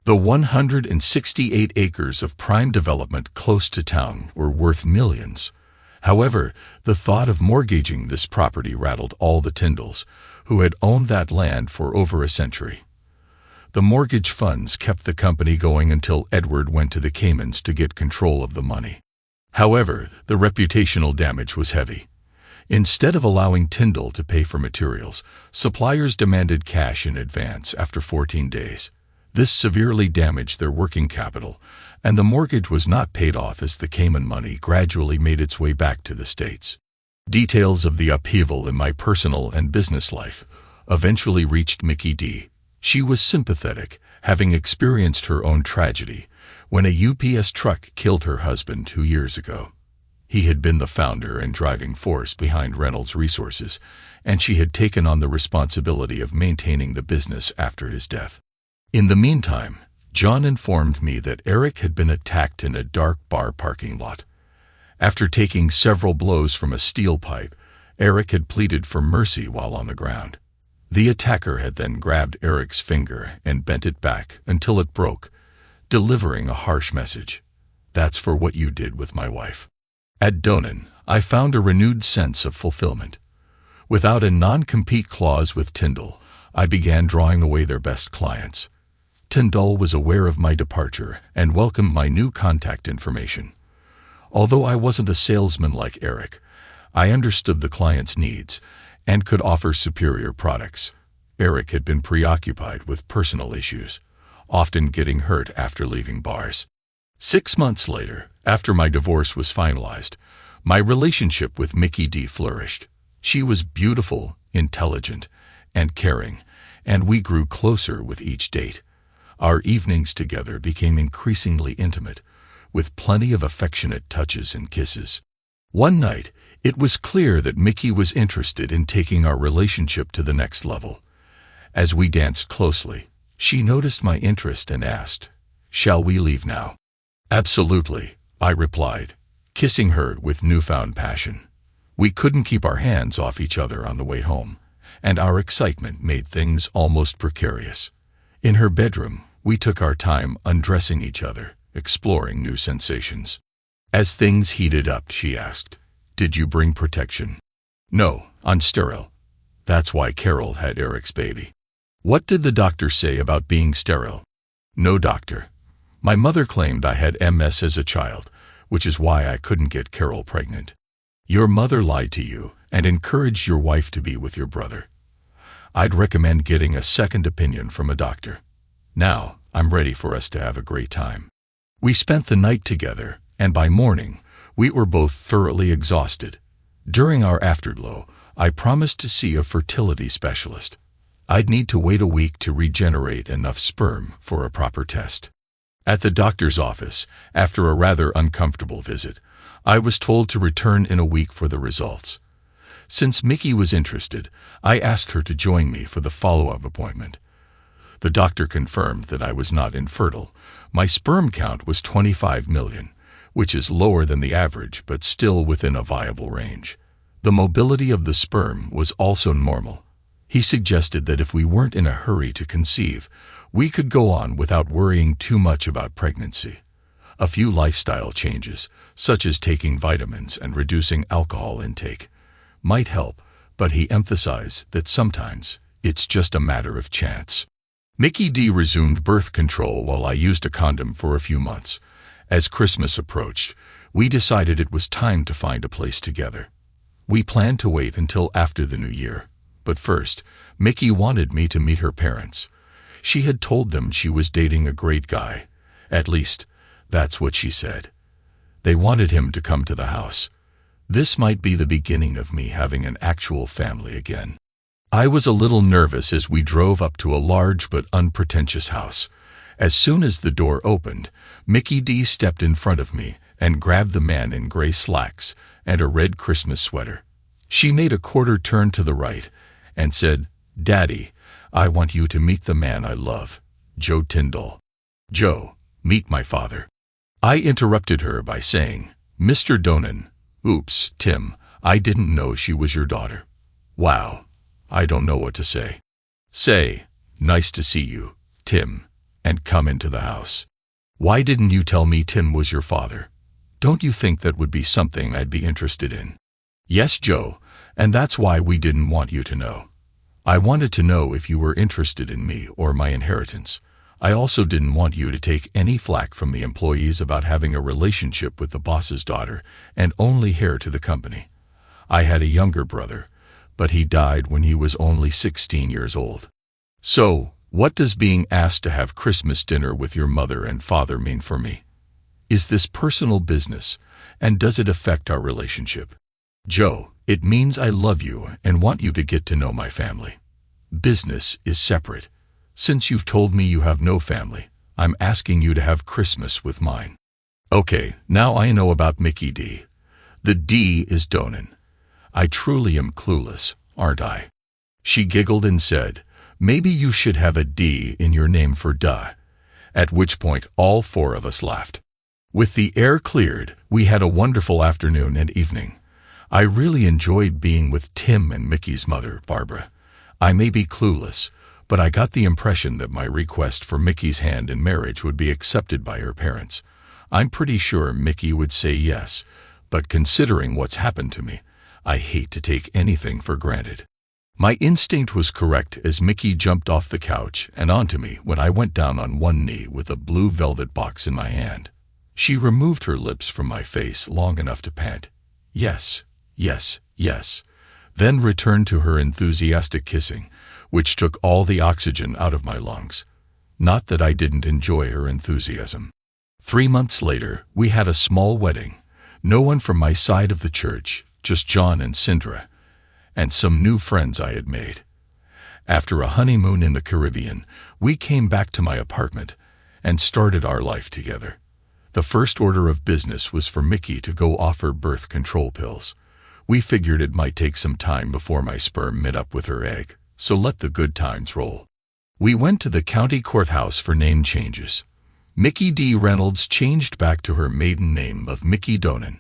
The 168 acres of prime development close to town were worth millions. However, the thought of mortgaging this property rattled all the Tindles, who had owned that land for over a century. The mortgage funds kept the company going until Edward went to the Caymans to get control of the money. However, the reputational damage was heavy. Instead of allowing Tindle to pay for materials, suppliers demanded cash in advance after 14 days. This severely damaged their working capital, and the mortgage was not paid off as the Cayman money gradually made its way back to the States. Details of the upheaval in my personal and business life eventually reached Mickey D. She was sympathetic, having experienced her own tragedy when a UPS truck killed her husband 2 years ago. He had been the founder and driving force behind Reynolds Resources, and she had taken on the responsibility of maintaining the business after his death. In the meantime, John informed me that Eric had been attacked in a dark bar parking lot. After taking several blows from a steel pipe, Eric had pleaded for mercy while on the ground. The attacker had then grabbed Eric's finger and bent it back until it broke, delivering a harsh message. That's for what you did with my wife. At Donen, I found a renewed sense of fulfillment. Without a non-compete clause with Tindle, I began drawing away their best clients. Tindle was aware of my departure and welcomed my new contact information. Although I wasn't a salesman like Eric, I understood the client's needs and could offer superior products. Eric had been preoccupied with personal issues, often getting hurt after leaving bars. 6 months later, after my divorce was finalized, my relationship with Mickey D. flourished. She was beautiful, intelligent, and caring, and we grew closer with each date. Our evenings together became increasingly intimate, with plenty of affectionate touches and kisses. One night, It was clear that Mickey was interested in taking our relationship to the next level. As we danced closely, she noticed my interest and asked, "Shall we leave now?" "Absolutely," I replied, kissing her with newfound passion. We couldn't keep our hands off each other on the way home, and our excitement made things almost precarious. In her bedroom, we took our time undressing each other, exploring new sensations. As things heated up, she asked, "Did you bring protection?" "No, I'm sterile. That's why Carol had Eric's baby." "What did the doctor say about being sterile?" "No doctor. My mother claimed I had MS as a child, which is why I couldn't get Carol pregnant." "Your mother lied to you and encouraged your wife to be with your brother. I'd recommend getting a second opinion from a doctor. Now, I'm ready for us to have a great time." We spent the night together, and by morning, we were both thoroughly exhausted. During our afterglow, I promised to see a fertility specialist. I'd need to wait a week to regenerate enough sperm for a proper test. At the doctor's office, after a rather uncomfortable visit, I was told to return in a week for the results. Since Mickey was interested, I asked her to join me for the follow-up appointment. The doctor confirmed that I was not infertile. My sperm count was 25 million, which is lower than the average but still within a viable range. The mobility of the sperm was also normal. He suggested that if we weren't in a hurry to conceive, we could go on without worrying too much about pregnancy. A few lifestyle changes, such as taking vitamins and reducing alcohol intake, might help, but he emphasized that sometimes it's just a matter of chance. Mickey D resumed birth control while I used a condom for a few months. As Christmas approached, we decided it was time to find a place together. We planned to wait until after the new year, but first, Mickey wanted me to meet her parents. She had told them she was dating a great guy. At least, that's what she said. They wanted him to come to the house. This might be the beginning of me having an actual family again. I was a little nervous as we drove up to a large but unpretentious house. As soon as the door opened, Mickey D stepped in front of me and grabbed the man in gray slacks and a red Christmas sweater. She made a quarter turn to the right and said, "Daddy, I want you to meet the man I love, Joe Tindle." "Joe, meet my father." I interrupted her by saying, "Mr. Donan, oops, Tim, I didn't know she was your daughter." "Wow, I don't know what to say." "Say, nice to see you, Tim, and come into the house." "Why didn't you tell me Tim was your father? Don't you think that would be something I'd be interested in?" "Yes, Joe, and that's why we didn't want you to know. I wanted to know if you were interested in me or my inheritance. I also didn't want you to take any flack from the employees about having a relationship with the boss's daughter and only heir to the company. I had a younger brother, but he died when he was only 16 years old. So, what does being asked to have Christmas dinner with your mother and father mean for me? Is this personal business, and does it affect our relationship?" "Joe, it means I love you and want you to get to know my family. Business is separate. Since you've told me you have no family, I'm asking you to have Christmas with mine." "Okay, now I know about Mickey D. The D is Donan. I truly am clueless, aren't I?" She giggled and said, "Maybe you should have a D in your name for duh," at which point all four of us laughed. With the air cleared, we had a wonderful afternoon and evening. I really enjoyed being with Tim and Mickey's mother, Barbara. I may be clueless, but I got the impression that my request for Mickey's hand in marriage would be accepted by her parents. I'm pretty sure Mickey would say yes, but considering what's happened to me, I hate to take anything for granted. My instinct was correct as Mickey jumped off the couch and onto me when I went down on one knee with a blue velvet box in my hand. She removed her lips from my face long enough to pant, "Yes, yes, yes," then returned to her enthusiastic kissing, which took all the oxygen out of my lungs. Not that I didn't enjoy her enthusiasm. 3 months later, we had a small wedding. No one from my side of the church, just John and Sindra, and some new friends I had made. After a honeymoon in the Caribbean, we came back to my apartment and started our life together. The first order of business was for Mickey to go off her birth control pills. We figured it might take some time before my sperm met up with her egg, so let the good times roll. We went to the county courthouse for name changes. Mickey D. Reynolds changed back to her maiden name of Mickey Donen.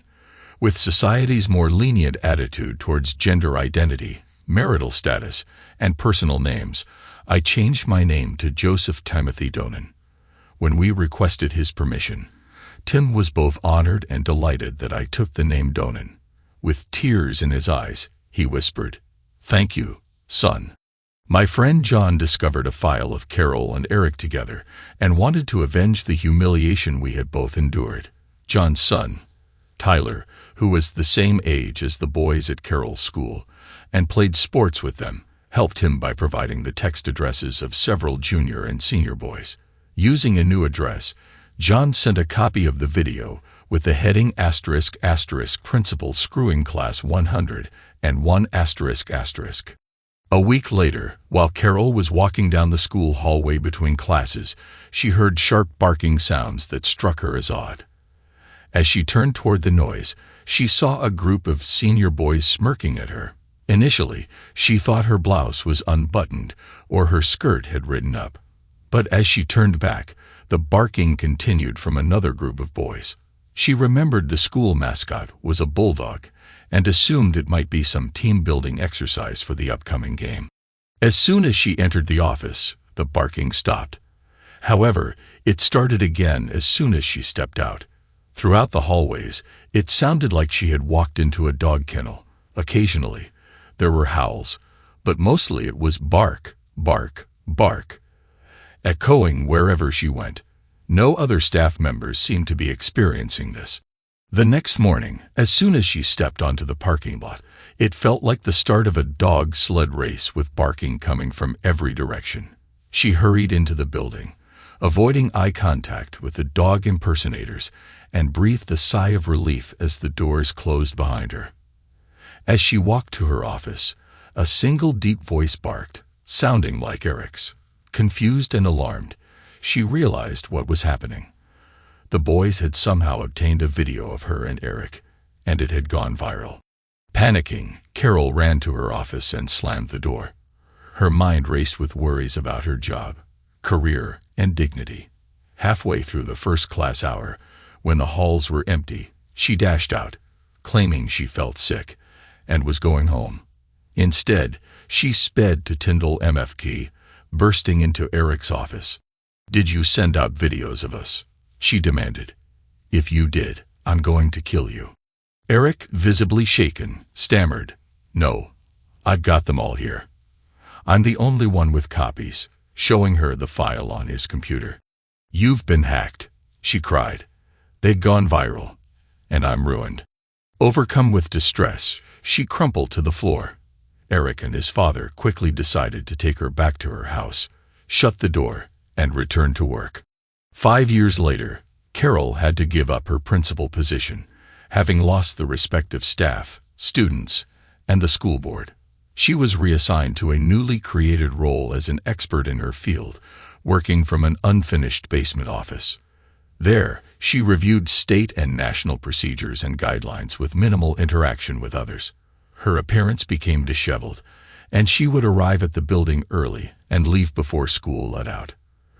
With society's more lenient attitude towards gender identity, marital status, and personal names, I changed my name to Joseph Timothy Donen. When we requested his permission, Tim was both honored and delighted that I took the name Donen. With tears in his eyes, he whispered, "Thank you, son." My friend John discovered a file of Carol and Eric together and wanted to avenge the humiliation we had both endured. John's son, Tyler, who was the same age as the boys at Carol's school and played sports with them, helped him by providing the text addresses of several junior and senior boys. Using a new address, John sent a copy of the video with the heading *** principal screwing class 100 and 1***. A week later, while Carol was walking down the school hallway between classes, she heard sharp barking sounds that struck her as odd. As she turned toward the noise, she saw a group of senior boys smirking at her. Initially, she thought her blouse was unbuttoned or her skirt had ridden up. But as she turned back, the barking continued from another group of boys. She remembered the school mascot was a bulldog and assumed it might be some team-building exercise for the upcoming game. As soon as she entered the office, the barking stopped. However, it started again as soon as she stepped out. Throughout the hallways, it sounded like she had walked into a dog kennel. Occasionally, there were howls, but mostly it was bark, bark, bark, echoing wherever she went. No other staff members seemed to be experiencing this. The next morning, as soon as she stepped onto the parking lot, it felt like the start of a dog sled race with barking coming from every direction. She hurried into the building, avoiding eye contact with the dog impersonators, and breathed a sigh of relief as the doors closed behind her. As she walked to her office, a single deep voice barked, sounding like Eric's. Confused and alarmed, she realized what was happening. The boys had somehow obtained a video of her and Eric, and it had gone viral. Panicking, Carol ran to her office and slammed the door. Her mind raced with worries about her job, career, and dignity. Halfway through the first class hour, when the halls were empty, she dashed out, claiming she felt sick and was going home. Instead, she sped to Tindle MFK, bursting into Eric's office. "Did you send out videos of us?" she demanded. "If you did, I'm going to kill you." Eric, visibly shaken, stammered, "No, I've got them all here. I'm the only one with copies," showing her the file on his computer. "You've been hacked," she cried. "They'd gone viral, and I'm ruined." Overcome with distress, she crumpled to the floor. Eric and his father quickly decided to take her back to her house, shut the door, and return to work. 5 years later, Carol had to give up her principal position, having lost the respect of staff, students, and the school board. She was reassigned to a newly created role as an expert in her field, working from an unfinished basement office. There, she reviewed state and national procedures and guidelines with minimal interaction with others. Her appearance became disheveled, and she would arrive at the building early and leave before school let out.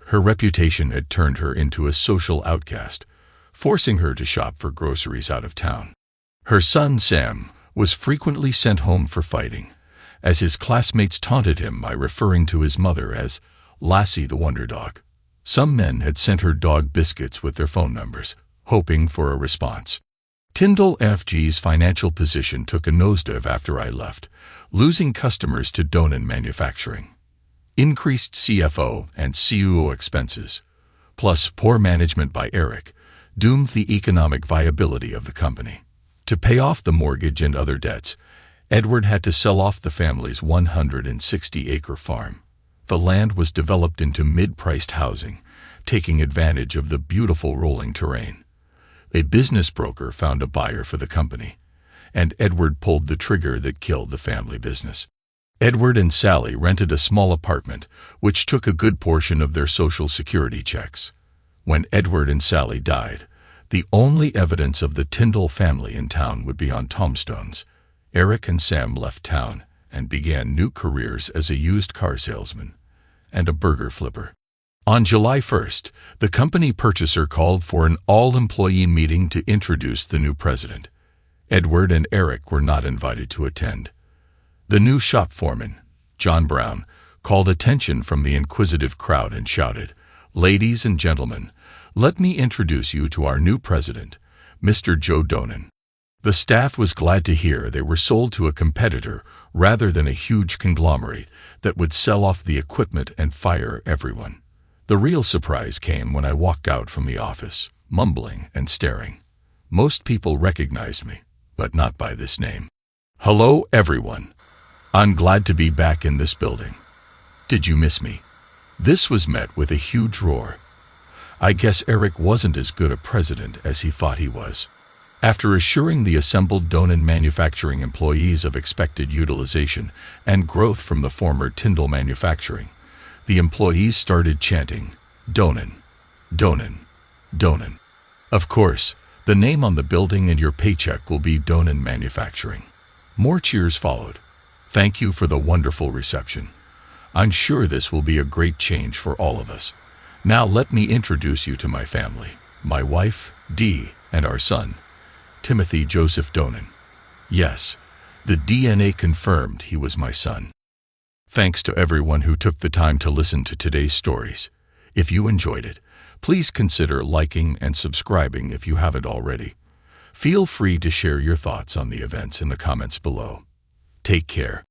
Her reputation had turned her into a social outcast, forcing her to shop for groceries out of town. Her son, Sam, was frequently sent home for fighting, as his classmates taunted him by referring to his mother as Lassie the Wonder Dog. Some men had sent her dog biscuits with their phone numbers, hoping for a response. Tindle FG's financial position took a nosedive after I left, losing customers to Tindle Manufacturing. Increased CFO and CUO expenses, plus poor management by Eric, doomed the economic viability of the company. To pay off the mortgage and other debts, Edward had to sell off the family's 160-acre farm. The land was developed into mid-priced housing, taking advantage of the beautiful rolling terrain. A business broker found a buyer for the company, and Edward pulled the trigger that killed the family business. Edward and Sally rented a small apartment, which took a good portion of their Social Security checks. When Edward and Sally died, the only evidence of the Tindle family in town would be on tombstones. Eric and Sam left town and began new careers as a used car salesman and a burger flipper. On July 1st, the company purchaser called for an all-employee meeting to introduce the new president. Edward and Eric were not invited to attend. The new shop foreman, John Brown, called attention from the inquisitive crowd and shouted, "Ladies and gentlemen, let me introduce you to our new president, Mr. Joe Donen." The staff was glad to hear they were sold to a competitor rather than a huge conglomerate that would sell off the equipment and fire everyone. The real surprise came when I walked out from the office, mumbling and staring. Most people recognized me, but not by this name. "Hello, everyone. I'm glad to be back in this building. Did you miss me?" This was met with a huge roar. I guess Eric wasn't as good a president as he thought he was. After assuring the assembled Donen Manufacturing employees of expected utilization and growth from the former Tindle Manufacturing, the employees started chanting, "Donen, Donen, Donen." Of course, the name on the building and your paycheck will be Donen Manufacturing. More cheers followed. Thank you for the wonderful reception. I'm sure this will be a great change for all of us. Now let me introduce you to my family, my wife, Dee, and our son, Timothy Joseph Donen. Yes, the DNA confirmed he was my son. Thanks to everyone who took the time to listen to today's stories. If you enjoyed it, please consider liking and subscribing if you haven't already. Feel free to share your thoughts on the events in the comments below. Take care.